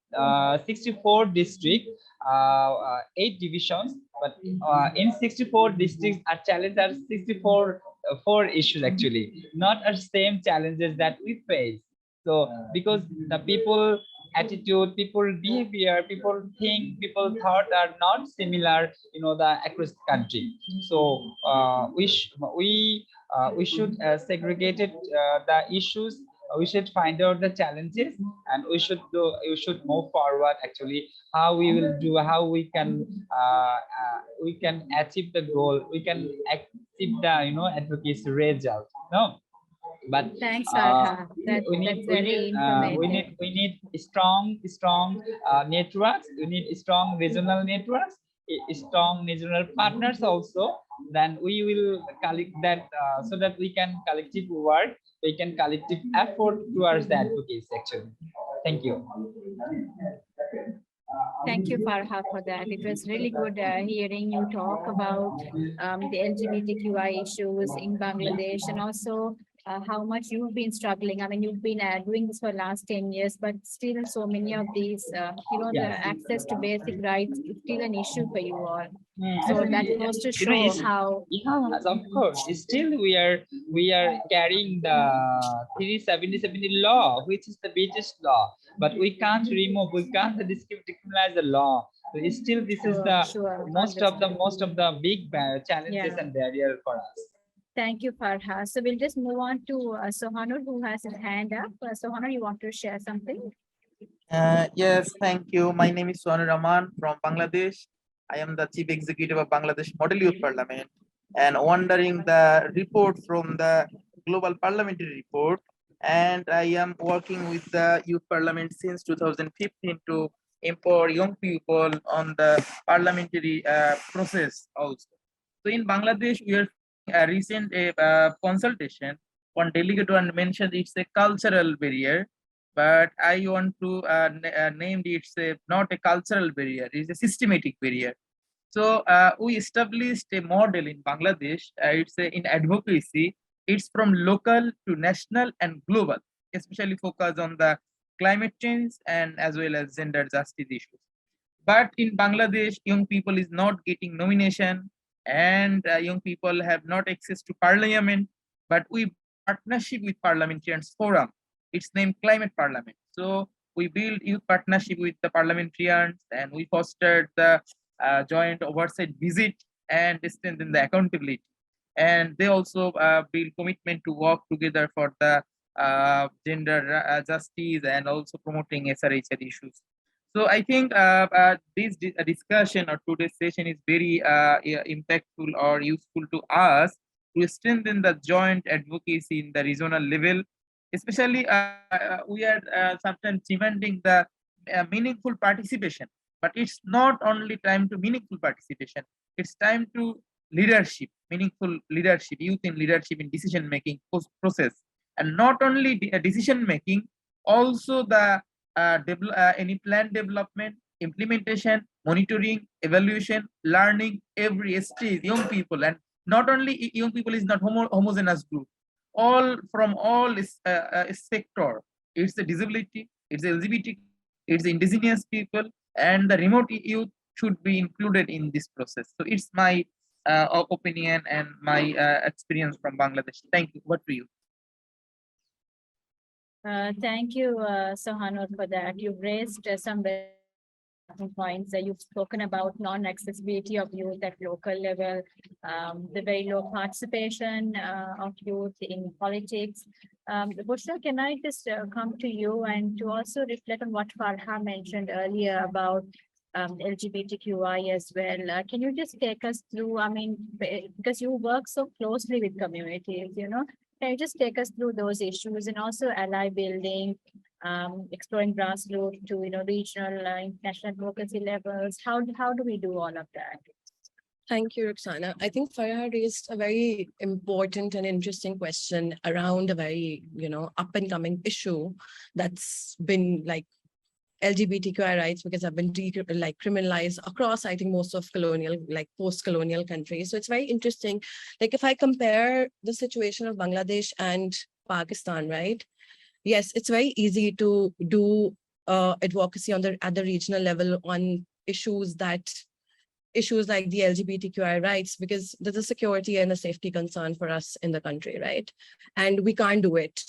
64 districts, 8 divisions, but in 64 districts, our challenges are 64 four issues actually, not our same challenges that we face. So because the people attitude, people behavior, people think, people thought are not similar, the across the country. So we should segregate it, the issues. We should find out the challenges, and we should move forward actually, how we will do, how we can achieve the goal, we can achieve the advocacy result. No, but Thanks, Farha. That's very informative. we need strong networks. We need strong regional networks, strong regional partners also. Then we will collect that, so that we can collective work, we can collective effort towards the advocacy actually. Thank you. Thank you, Farha, for that. It was really good hearing you talk about the LGBTQI issues in Bangladesh, and also how much you've been struggling. I mean, you've been doing this for the last 10 years, but still so many of these, the Yes. access to basic rights is still an issue for you all. So Actually, that goes to show how. Yes, of course. Still, we are carrying the 370 law, which is the British law, but we can't remove, we can't decriminalize the law. So still, this is the most of the big challenges and barrier for us. Thank you, Farha. So we'll just move on to Sohanur, who has his hand up. Sohanur, you want to share something? Yes, thank you. My name is Sohanur Rahman from Bangladesh. I am the Chief Executive of Bangladesh Model Youth Parliament, and wondering the report from the Global Parliamentary Report. And I am working with the Youth Parliament since 2015 to empower young people on the parliamentary process also. So in Bangladesh, we are a recent consultation. One delegate one mentioned it's a cultural barrier, but I want to name it's not a cultural barrier, it's a systematic barrier. So we established a model in Bangladesh. It's in advocacy. It's from local to national and global, especially focused on the climate change and as well as gender justice issues. But in Bangladesh, young people is not getting nomination, and young people have not access to parliament. But we partnership with parliamentarians forum. It's named Climate Parliament. So we build youth partnership with the parliamentarians, and we fostered the joint oversight visit and strengthen the accountability. And they also build commitment to work together for the gender justice and also promoting SRHR issues. So I think this discussion or today's session is very impactful or useful to us to strengthen the joint advocacy in the regional level. Especially, we are sometimes demanding the meaningful participation, but it's not only time to meaningful participation, it's time to leadership, meaningful leadership, youth in leadership in decision making process, and not only decision making, also the any plan development, implementation, monitoring, evaluation, learning, every stage, young people, and not only young people is not homogeneous group, all from all sector. It's the disability, it's the LGBT, it's the indigenous people, and the remote youth should be included in this process. So it's my opinion and my experience from Bangladesh. Thank you. What do you? Thank you, Sohanur, for that. You've raised some very important points. You've spoken about non-accessibility of youth at local level, the very low participation of youth in politics. Bushra, can I just come to you and to also reflect on what Farha mentioned earlier about LGBTQI as well. Can you just take us through, I mean, because you work so closely with communities, you know, can you just take us through those issues and also ally building, exploring grassroots to, you know, regional, international advocacy levels? How do we do all of that? Thank you, Roxana. I think Farha raised a very important and interesting question around a very, you know, up and coming issue that's been like LGBTQI rights, because have been criminalized across, I think, most of colonial, like post-colonial countries. So it's very interesting. Like if I compare the situation of Bangladesh and Pakistan, right? Yes, it's very easy to do advocacy on at the regional level on issues like the LGBTQI rights, because there's a security and a safety concern for us in the country, right? And we can't do it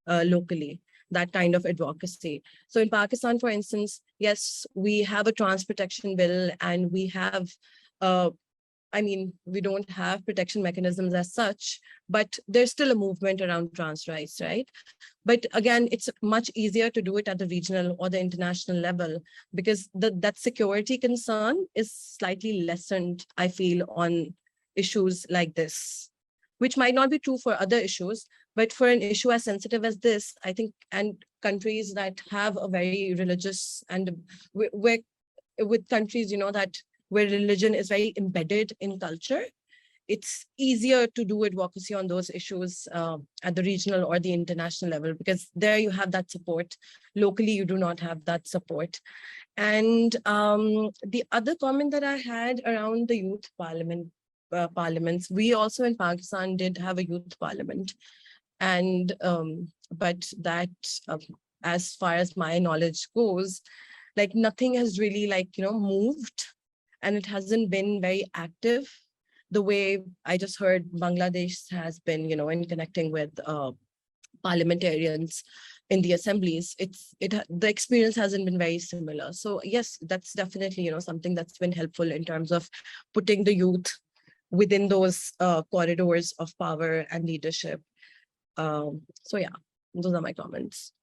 locally, that kind of advocacy. So in Pakistan, for instance, yes, we have a trans protection bill, and we have, I mean, we don't have protection mechanisms as such, but there's still a movement around trans rights, right? But again, it's much easier to do it at the regional or the international level, because that security concern is slightly lessened, I feel, on issues like this, which might not be true for other issues, but for an issue as sensitive as this, I think, and countries that have a very religious, and with countries, you know, that where religion is very embedded in culture, it's easier to do advocacy on those issues at the regional or the international level, because there you have that support. Locally, you do not have that support. And the other comment that I had around the youth parliaments, we also in Pakistan did have a youth parliament. And but that, as far as my knowledge goes, like nothing has really moved, and it hasn't been very active the way I just heard Bangladesh has been, in connecting with parliamentarians in the assemblies. The experience hasn't been very similar. So yes, that's definitely, something that's been helpful in terms of putting the youth within those corridors of power and leadership. So yeah, those are my comments.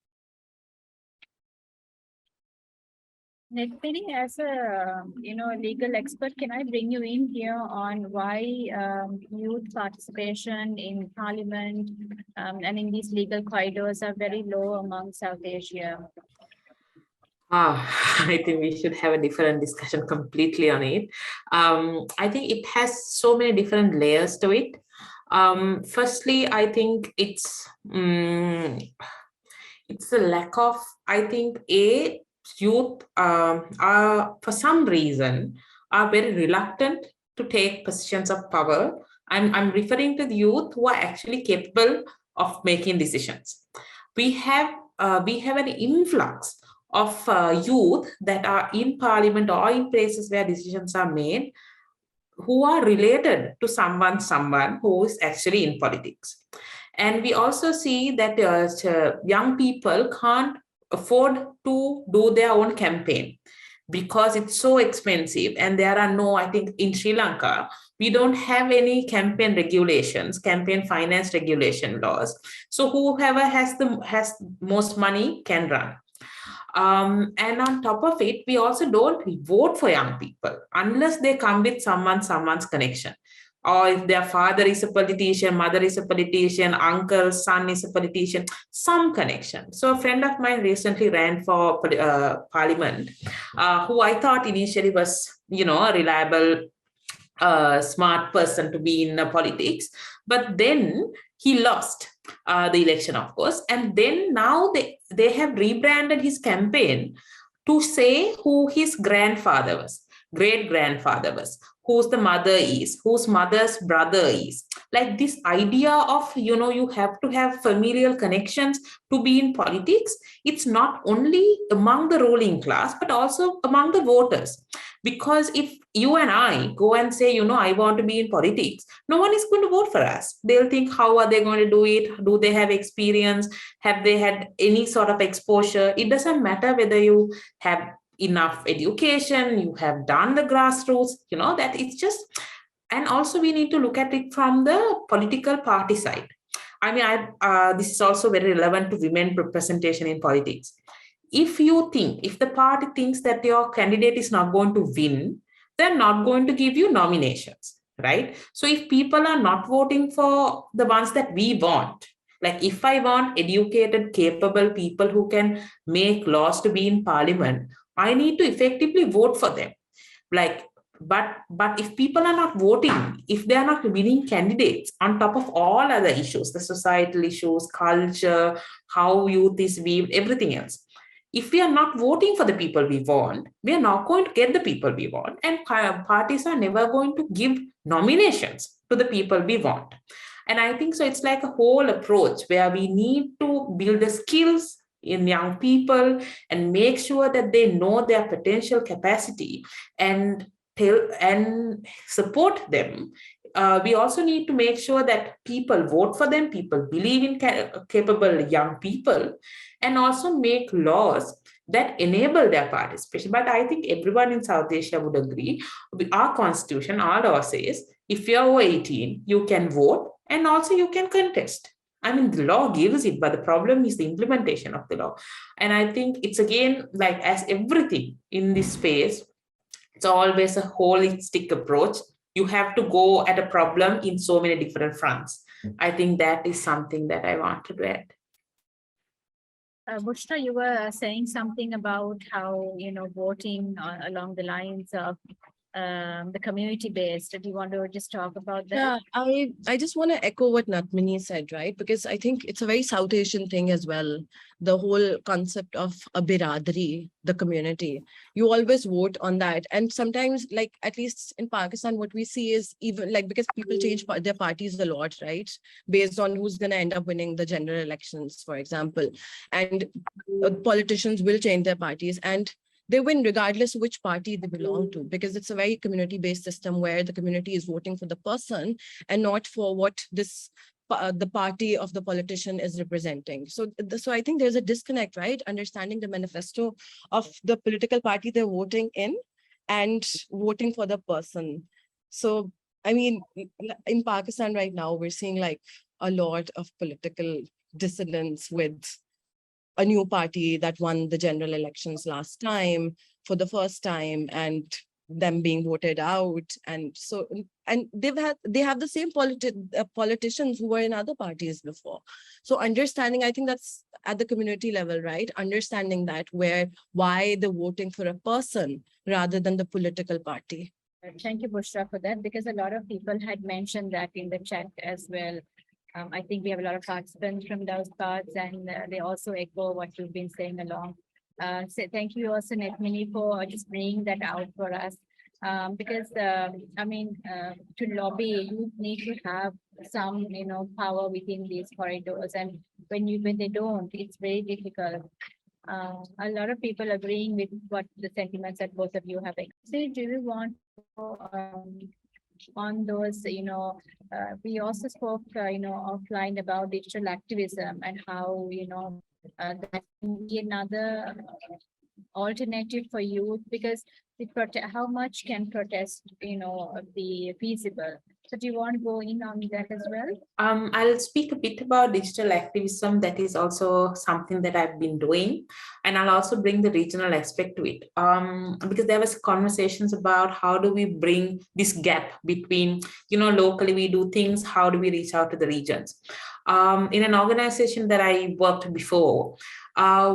Netpini, as a legal expert, can I bring you in here on why youth participation in parliament and in these legal corridors are very low among South Asia? I think we should have a different discussion completely on it. I think it has so many different layers to it. Firstly, I think it's a lack of, I think, youth are, for some reason, are very reluctant to take positions of power. I'm referring to the youth who are actually capable of making decisions. We have an influx of youth that are in parliament or in places where decisions are made, who are related to someone who is actually in politics. And we also see that young people can't afford to do their own campaign because it's so expensive, and there are no, I think in Sri Lanka, we don't have any campaign regulations, campaign finance regulation laws. So whoever has most money can run. And on top of it, we also don't vote for young people unless they come with someone's connection. Or if their father is a politician, mother is a politician, uncle, son is a politician, some connection. So a friend of mine recently ran for parliament, who I thought initially was, a reliable, smart person to be in politics, but then he lost the election, of course. And then now they have rebranded his campaign to say who his grandfather was, great grandfather was, whose the mother is, whose mother's brother is. Like this idea of, you have to have familial connections to be in politics. It's not only among the ruling class, but also among the voters. Because if you and I go and say, I want to be in politics, no one is going to vote for us. They'll think, how are they going to do it? Do they have experience? Have they had any sort of exposure? It doesn't matter whether you have enough education, you have done the grassroots, that it's just, and also we need to look at it from the political party side. I mean, this is also very relevant to women representation in politics. If the party thinks that your candidate is not going to win, they're not going to give you nominations, right? So if people are not voting for the ones that we want, like if I want educated, capable people who can make laws to be in parliament, I need to effectively vote for them. But if people are not voting, if they are not winning candidates on top of all other issues, the societal issues, culture, how youth is viewed, everything else, if we are not voting for the people we want, we are not going to get the people we want, and parties are never going to give nominations to the people we want. And I think so it's like a whole approach where we need to build the skills in young people and make sure that they know their potential capacity and support them. We also need to make sure that people vote for them, people believe in capable young people, and also make laws that enable their participation. But I think everyone in South Asia would agree, our constitution, our law says, if you're over 18, you can vote and also you can contest. I mean, the law gives it, but the problem is the implementation of the law. And I think it's again, like as everything in this space, it's always a holistic approach. You have to go at a problem in so many different fronts. I think that is something that I wanted to add. Bushra, you were saying something about how, voting along the lines of the community-based. Do you want to just talk about that? Yeah, I just want to echo what Natmini said, right? Because I think it's a very South Asian thing as well. The whole concept of a biradari, the community, you always vote on that. And sometimes, like at least in Pakistan, what we see is even like, because people change their parties a lot, right? Based on who's going to end up winning the general elections, for example. And politicians will change their parties, and they win regardless of which party they belong to, because it's a very community-based system where the community is voting for the person and not for what the party of the politician is representing. So I think there's a disconnect, right? Understanding the manifesto of the political party they're voting in and voting for the person. So, I mean, in Pakistan right now, we're seeing like a lot of political dissonance with a new party that won the general elections last time for the first time, and them being voted out. And so, and they have the same politicians who were in other parties before. So understanding, I think that's at the community level, right? Understanding that why they're voting for a person rather than the political party. Thank you, Bushra, for that, because a lot of people had mentioned that in the chat as well. I think we have a lot of participants from those parts, and they also echo what you've been saying along. So thank you also, Netmini, for just bringing that out for us. Because I mean, to lobby, you need to have some, power within these corridors, and when they don't, it's very difficult. A lot of people agreeing with what the sentiments that both of you have expressed. Do you want to, on those, we also spoke, offline about digital activism and how, that can be another alternative for youth, because how much can protest, be feasible? So do you want to go in on that as well? I'll speak a bit about digital activism. That is also something that I've been doing, and I'll also bring the regional aspect to it. Because there was conversations about how do we bring this gap between, locally we do things, how do we reach out to the regions? In an organization that I worked before,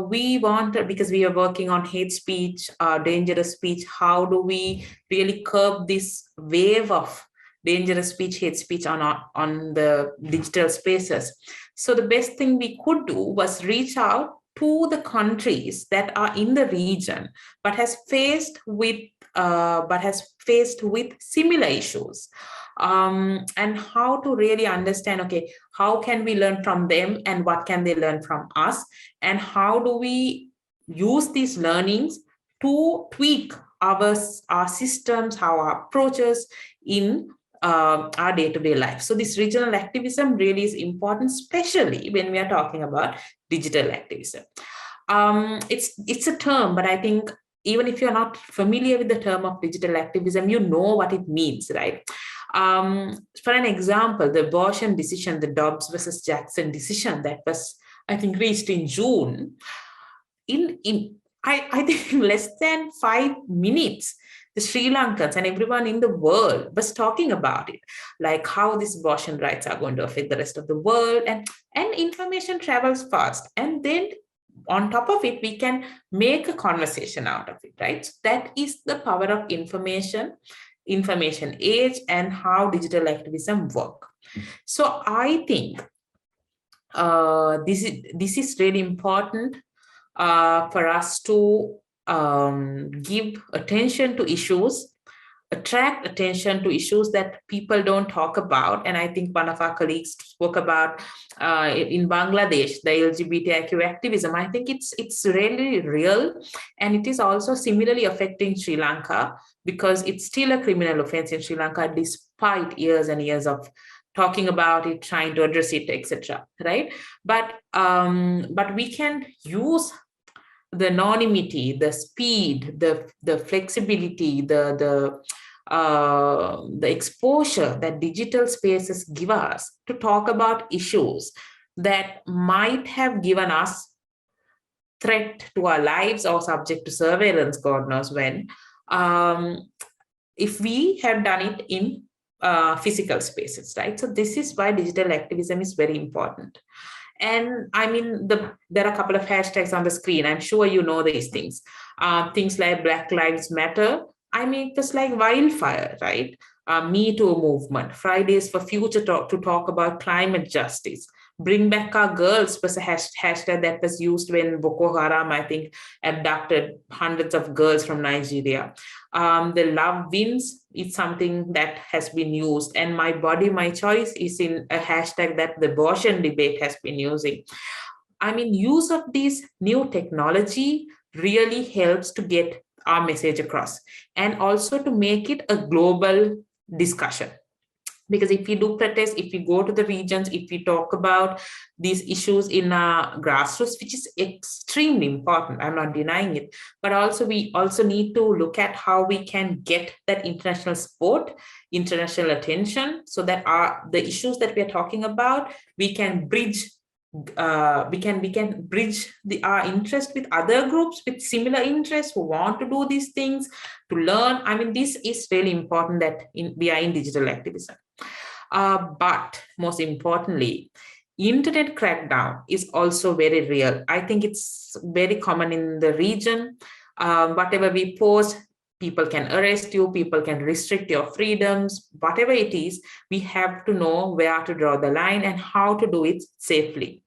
we wanted, because we are working on hate speech, dangerous speech, how do we really curb this wave of dangerous speech, hate speech on the digital spaces. So the best thing we could do was reach out to the countries that are in the region, but has faced with similar issues, and how to really understand, okay, how can we learn from them and what can they learn from us, and how do we use these learnings to tweak our systems, our approaches in our day-to-day life. So this regional activism really is important, especially when we are talking about digital activism. It's a term, but I think even if you're not familiar with the term of digital activism, you know what it means, right? For an example, the abortion decision, the Dobbs versus Jackson decision that was, I think, reached in June, I think in less than 5 minutes, the Sri Lankans and everyone in the world was talking about it, like how these abortion rights are going to affect the rest of the world, and information travels fast. And then on top of it, we can make a conversation out of it, right? So that is the power of information age, and how digital activism work. So I think this is really important for us to give attention to issues, attract attention to issues that people don't talk about. And I think one of our colleagues spoke about in Bangladesh, the Lgbtqi activism. I think it's really real, and it is also similarly affecting Sri Lanka, because it's still a criminal offense in Sri Lanka, despite years and years of talking about it, trying to address it, etc. Right? But we can use the anonymity, the speed, the flexibility, the exposure that digital spaces give us to talk about issues that might have given us threat to our lives or subject to surveillance, God knows when, if we have done it in physical spaces, right? So this is why digital activism is very important. And I mean, there are a couple of hashtags on the screen. I'm sure you know these things. Things like Black Lives Matter. I mean, it was like wildfire, right? Me Too movement, Fridays for Future to talk about climate justice. Bring Back Our Girls was a hashtag that was used when Boko Haram, I think, abducted hundreds of girls from Nigeria. The Love Wins is something that has been used. And My Body, My Choice is in a hashtag that the abortion debate has been using. I mean, use of this new technology really helps to get our message across, and also to make it a global discussion. Because if we do protest, if we go to the regions, if we talk about these issues in grassroots, which is extremely important, I'm not denying it, but also we also need to look at how we can get that international support, international attention, so that the issues that we are talking about, we can bridge our interest with other groups with similar interests who want to do these things, to learn. I mean, this is really important that we are in digital activism. But most importantly, internet crackdown is also very real. I think it's very common in the region. Whatever we post, people can arrest you, people can restrict your freedoms, whatever it is, we have to know where to draw the line and how to do it safely.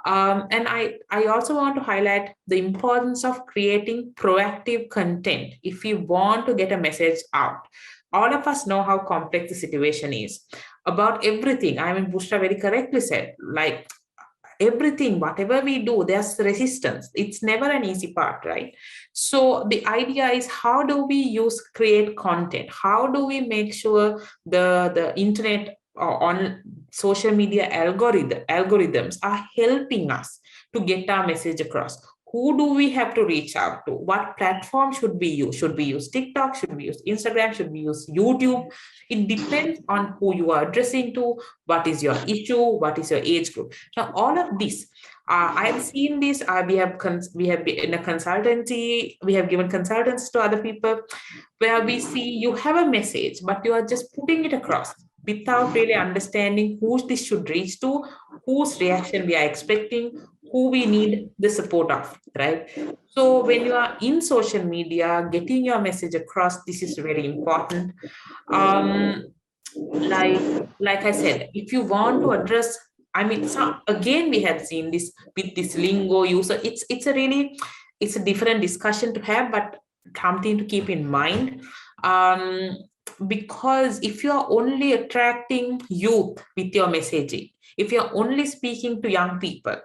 And I also want to highlight the importance of creating proactive content if you want to get a message out. All of us know how complex the situation is. About everything, I mean, Bushra very correctly said, like everything, whatever we do, there's resistance. It's never an easy part, right? So the idea is, how do we create content? How do we make sure the internet or on social media algorithms are helping us to get our message across? Who do we have to reach out to? What platform should we use? Should we use TikTok? Should we use Instagram? Should we use YouTube? It depends on who you are addressing to, what is your issue, what is your age group. Now, all of this, I've seen this. We have been in a consultancy. We have given consultants to other people where we see you have a message, but you are just putting it across without really understanding who this should reach to, whose reaction we are expecting, who we need the support of, right? So when you are in social media, getting your message across, this is very important. like I said, if you want to address, I mean, so again, we have seen this with this lingo user. It's a different discussion to have, but something to keep in mind. Because if you are only attracting youth with your messaging, if you're only speaking to young people,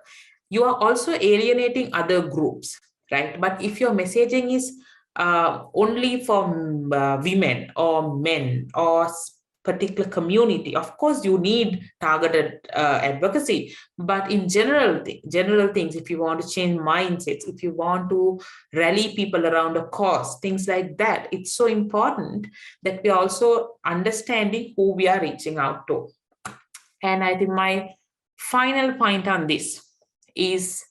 you are also alienating other groups, right? But if your messaging is only for women or men or particular community, of course you need targeted advocacy, but in general things, if you want to change mindsets, if you want to rally people around a cause, things like that, it's so important that we are also understanding who we are reaching out to. And I think my final point on this is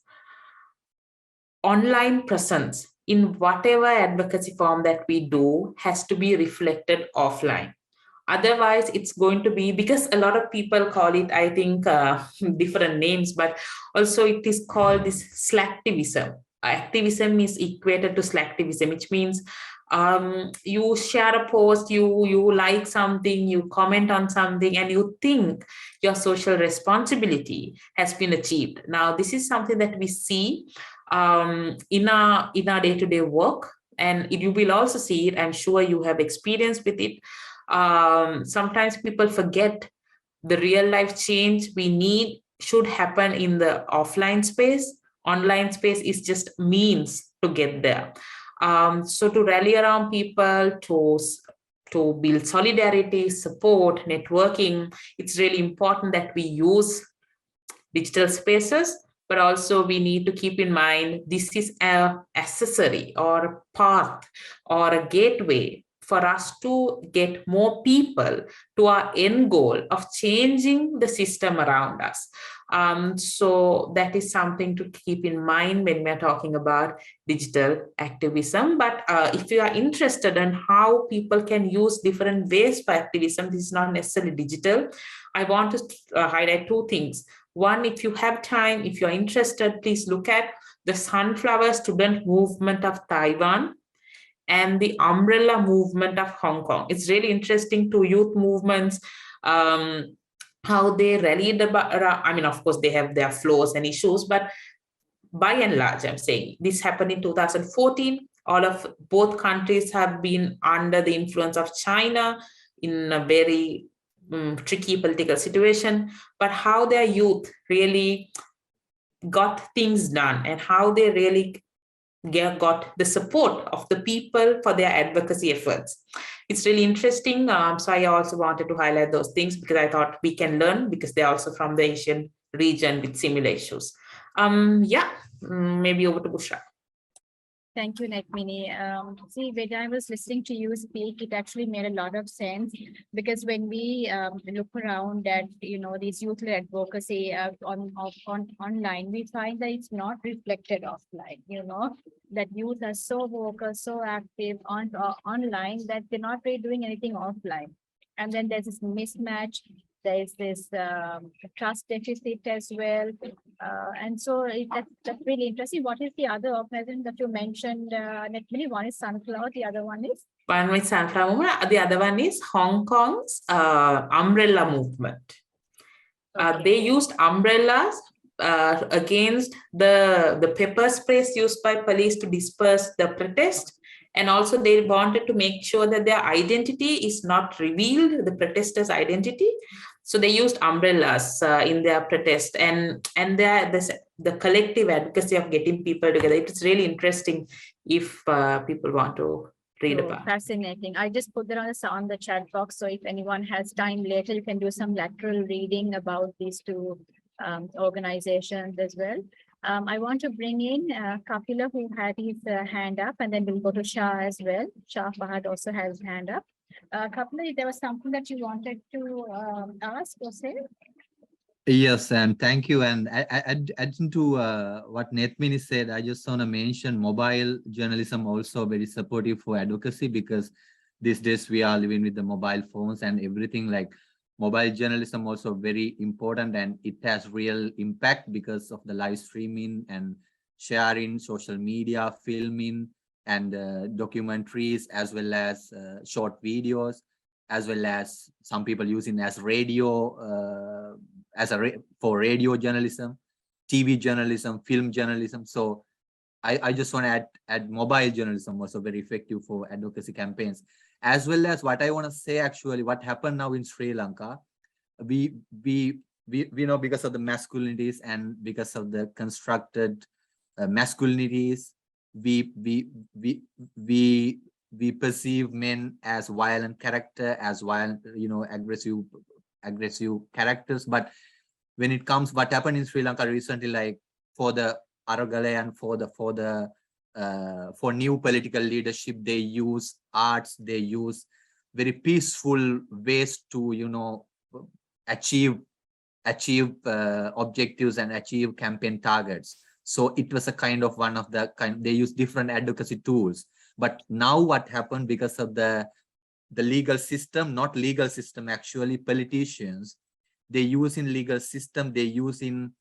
online presence in whatever advocacy form that we do has to be reflected offline. Otherwise, it's going to be, because a lot of people call it, I think, different names, but also it is called this slacktivism. Activism is equated to slacktivism, which means you share a post, you like something, you comment on something, and you think your social responsibility has been achieved. Now, this is something that we see in our day-to-day work, and you will also see it. I'm sure you have experience with it. Sometimes people forget the real life change we need should happen in the offline space. Online space is just means to get there. So to rally around people, to build solidarity, support, networking, it's really important that we use digital spaces, but also we need to keep in mind this is an accessory or a path or a gateway for us to get more people to our end goal of changing the system around us. So that is something to keep in mind when we're talking about digital activism. But if you are interested in how people can use different ways for activism, this is not necessarily digital. I want to highlight two things. One, if you have time, if you're interested, please look at the Sunflower Student Movement of Taiwan and the Umbrella Movement of Hong Kong. It's really interesting to youth movements, how they rallied about, I mean, of course, they have their flaws and issues, but by and large, I'm saying this happened in 2014. Both countries have been under the influence of China in a very tricky political situation, but how their youth really got things done and how they really got the support of the people for their advocacy efforts. It's really interesting. So I also wanted to highlight those things because I thought we can learn, because they're also from the Asian region with similar issues. Maybe over to Bushra. Thank you, Netmini. See, when I was listening to you speak, it actually made a lot of sense, because when we look around at, these youth-led advocacy online, we find that it's not reflected offline, that youth are so vocal, so active online that they're not really doing anything offline. And then there's this mismatch. There's this trust deficit as well. And so that's really interesting. What is the other organization that you mentioned, Netmini? One is Sunflower, the other one is? One is Sunflower Movement, the other one is Hong Kong's Umbrella Movement. Okay. They used umbrellas against the pepper sprays used by police to disperse the protest. And also they wanted to make sure that their identity is not revealed, the protesters' identity. So they used umbrellas in their protest, and the collective advocacy of getting people together. It's really interesting if people want to read about. Fascinating. I just put that on the chat box. So if anyone has time later, you can do some lateral reading about these two organizations as well. I want to bring in Kapila, who had his hand up, and then we'll go to Shah as well. Shah Fahad also has his hand up. Kapila, if there was something that you wanted to ask or say? Yes, and thank you. And adding to what Netmini said, I just want to mention mobile journalism also very supportive for advocacy, because these days we are living with the mobile phones and everything. Like mobile journalism also very important, and it has real impact because of the live streaming and sharing, social media, filming, and documentaries, as well as short videos. as well as some people using as radio, for radio journalism, TV journalism, film journalism. So I just want to add mobile journalism also very effective for advocacy campaigns, as well as what I want to say actually what happened now in Sri Lanka. We know because of the masculinities and because of the constructed masculinities, we perceive men as violent character, as violent, aggressive characters. But when it comes, what happened in Sri Lanka recently, like for the Aragale and for new political leadership, they use arts, they use very peaceful ways to achieve objectives and achieve campaign targets. So it was a kind of they use different advocacy tools. But now what happened, because of the legal system, not legal system, actually politicians, they use in legal system, they use in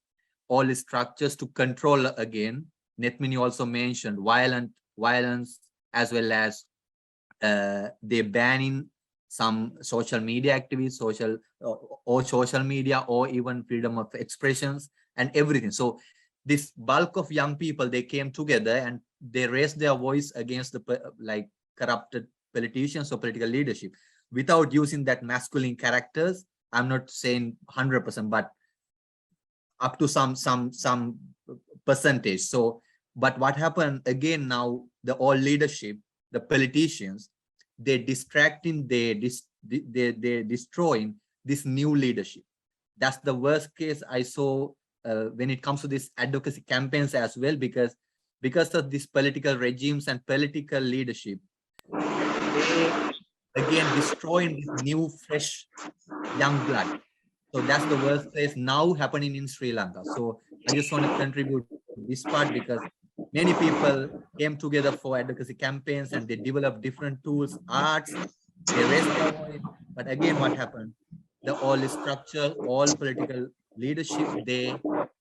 all the structures to control again. Netmini also mentioned violence, as well as they banning some social media activities, social media, or even freedom of expressions and everything. So this bulk of young people, they came together and they raised their voice against the corrupted politicians or political leadership without using that masculine characters. I'm not saying 100%, but up to some percentage. So, but what happened again now, the all leadership, the politicians, they're distracting, they're destroying this new leadership. That's the worst case I saw when it comes to this advocacy campaigns as well, because of these political regimes and political leadership, they again destroying this new fresh young blood. So that's the worst case now happening in Sri Lanka. So I just want to contribute to this part, because many people came together for advocacy campaigns and they developed different tools, arts, they raised their voice. But again, what happened? All the structure, all political leadership, they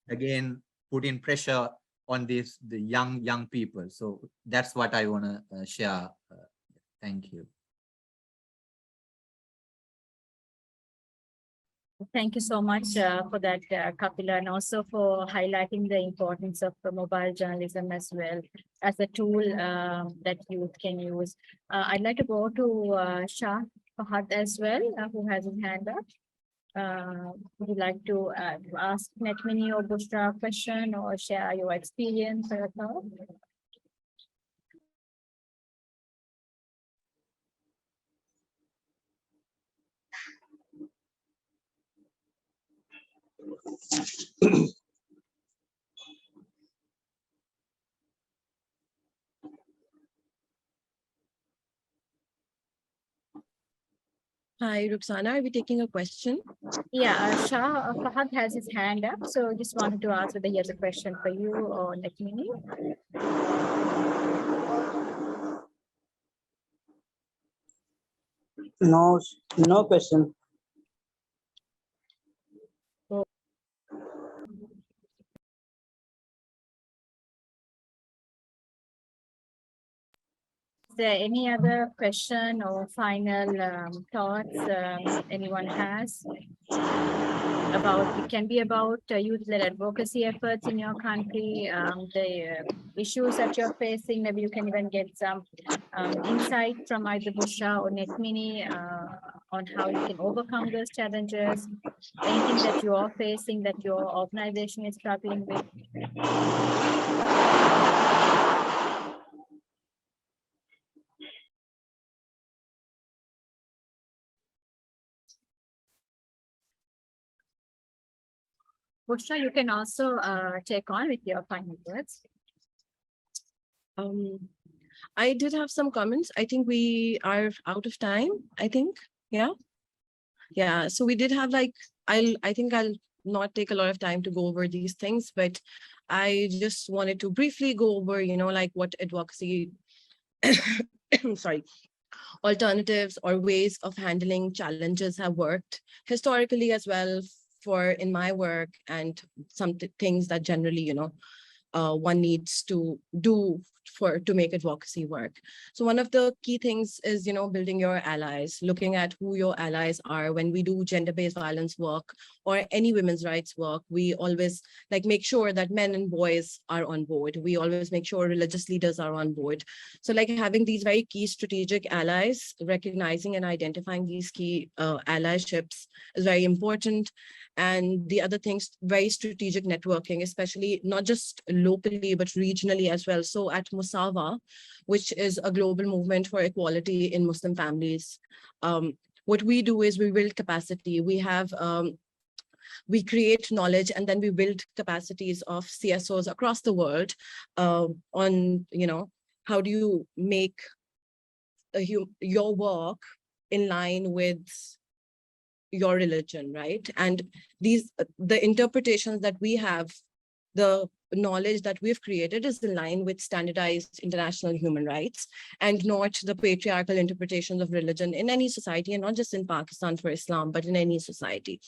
again put in pressure on the young people. So that's what I want to share. Thank you. Thank you so much for that, Kapila, and also for highlighting the importance of mobile journalism as well as a tool that youth can use. I'd like to go to Shah Fahad as well, who has his hand up. Would you like to ask Netmini or Bushra a question or share your experience or your thought? Hi, Ruxana, are we taking a question? Yeah, Shah Fahad has his hand up, so just wanted to ask whether he has a question for you or Netmini. No question. Is there any other question or final thoughts anyone has about, it can be about youth-led advocacy efforts in your country, the issues that you're facing. Maybe you can even get some insight from either Bushra or Netmini on how you can overcome those challenges, anything that you are facing that your organization is struggling with. Bushra, you can also take on with your final words. I did have some comments. I think we are out of time, I think. Yeah. Yeah. So we did have I think I'll not take a lot of time to go over these things, but I just wanted to briefly go over, what advocacy, sorry, alternatives or ways of handling challenges have worked historically as well in my work, and some things that generally, one needs to do to make advocacy work. So one of the key things is, building your allies, looking at who your allies are. When we do gender-based violence work or any women's rights work, we always make sure that men and boys are on board. We always make sure religious leaders are on board. So having these very key strategic allies, recognizing and identifying these key allyships is very important. And the other things, very strategic networking, especially not just locally, but regionally as well. So at Musawa, which is a global movement for equality in Muslim families, what we do is we build capacity. We create knowledge, and then we build capacities of CSOs across the world on, how do you make your work in line with your religion, right? And the interpretations that we have, the knowledge that we've created is in line with standardized international human rights and not the patriarchal interpretations of religion in any society, and not just in Pakistan for Islam, but in any society.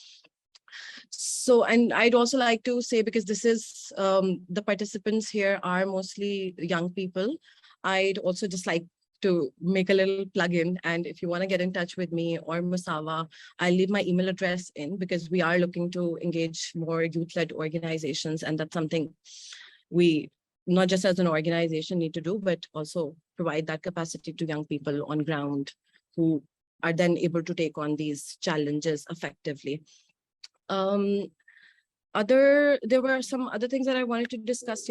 So, and I'd also like to say, because this is, the participants here are mostly young people, I'd also just like to make a little plug-in. And if you want to get in touch with me or Musawa, I'll leave my email address in, because we are looking to engage more youth-led organizations. And that's something we, not just as an organization, need to do, but also provide that capacity to young people on ground who are then able to take on these challenges effectively. There were some other things that I wanted to discuss,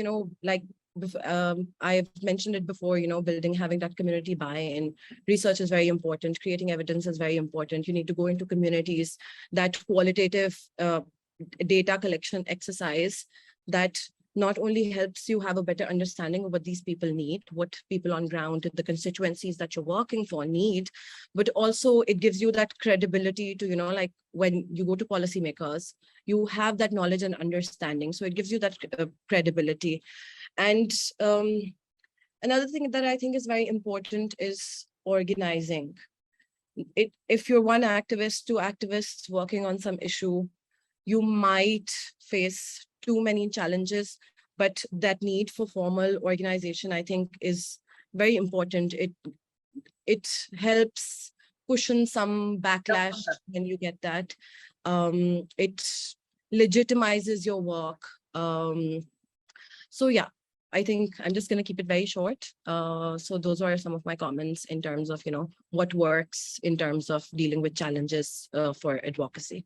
I've mentioned it before, having that community buy-in. Research is very important. Creating evidence is very important. You need to go into communities. That qualitative data collection exercise that not only helps you have a better understanding of what these people need, what people on ground, the constituencies that you're working for need, but also it gives you that credibility to, when you go to policymakers, you have that knowledge and understanding. So it gives you that credibility. And another thing that I think is very important is organizing. If you're one activist, two activists working on some issue, you might face too many challenges, but that need for formal organization, I think, is very important. It helps cushion some backlash when you get that. It legitimizes your work. So yeah, I think I'm just going to keep it very short. So those are some of my comments in terms of, what works in terms of dealing with challenges for advocacy.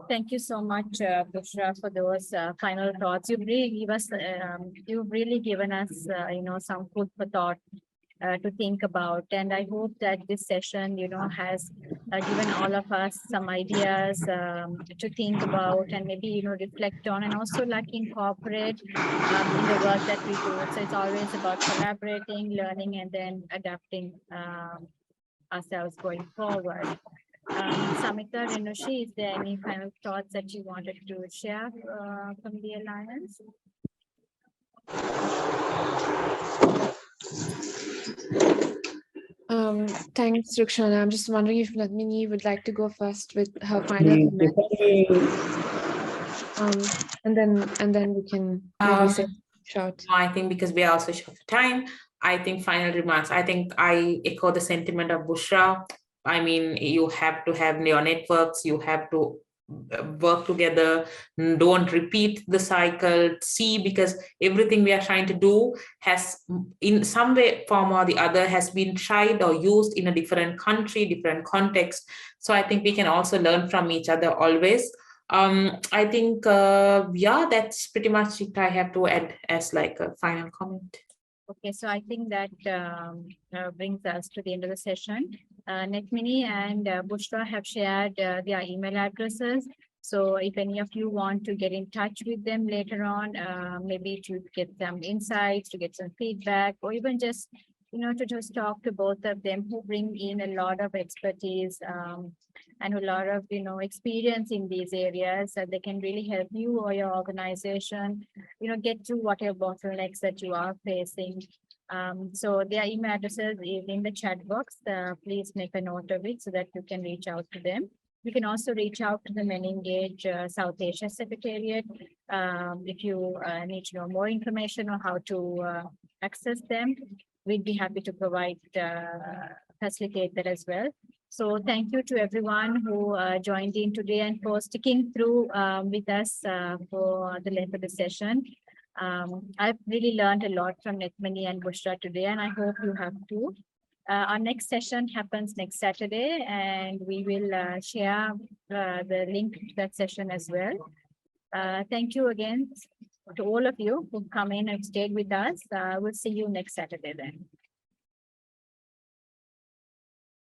Thank you so much, Bushra, for those final thoughts. You've really given us, some food for thought to think about. And I hope that this session, has given all of us some ideas to think about and maybe, reflect on, and also incorporate in the work that we do. So it's always about collaborating, learning, and then adapting ourselves going forward. Samita, Renushi, is there any final thoughts that you wanted to share from the Alliance? Thanks, Rukshana. I'm just wondering if Nadmini would like to go first with her final comments. And then we can maybe say short. I think because we are also short for time, I think final remarks. I think I echo the sentiment of Bushra. I mean, you have to have your networks, you have to work together, don't repeat the cycle, see, because everything we are trying to do has in some way, form or the other, has been tried or used in a different country, different context. So I think we can also learn from each other always. I think, yeah, that's pretty much it I have to add as like a final comment. Okay, so I think that brings us to the end of the session. Netmini and Bushra have shared their email addresses. So if any of you want to get in touch with them later on, maybe to get some insights, to get some feedback, or even just, to just talk to both of them, who bring in a lot of expertise and a lot of, experience in these areas, that they can really help you or your organization, get to whatever bottlenecks that you are facing. So their email addresses is in the chat box. Please make a note of it so that you can reach out to them. You can also reach out to the MenEngage South Asia Secretariat if you need to know more information on how to access them. We'd be happy to provide, facilitate that as well. So thank you to everyone who joined in today and for sticking through with us for the length of the session. I've really learned a lot from Netmani and Bushra today, and I hope you have too. Our next session happens next Saturday, and we will share the link to that session as well. Thank you again to all of you who've come in and stayed with us. We'll see you next Saturday then.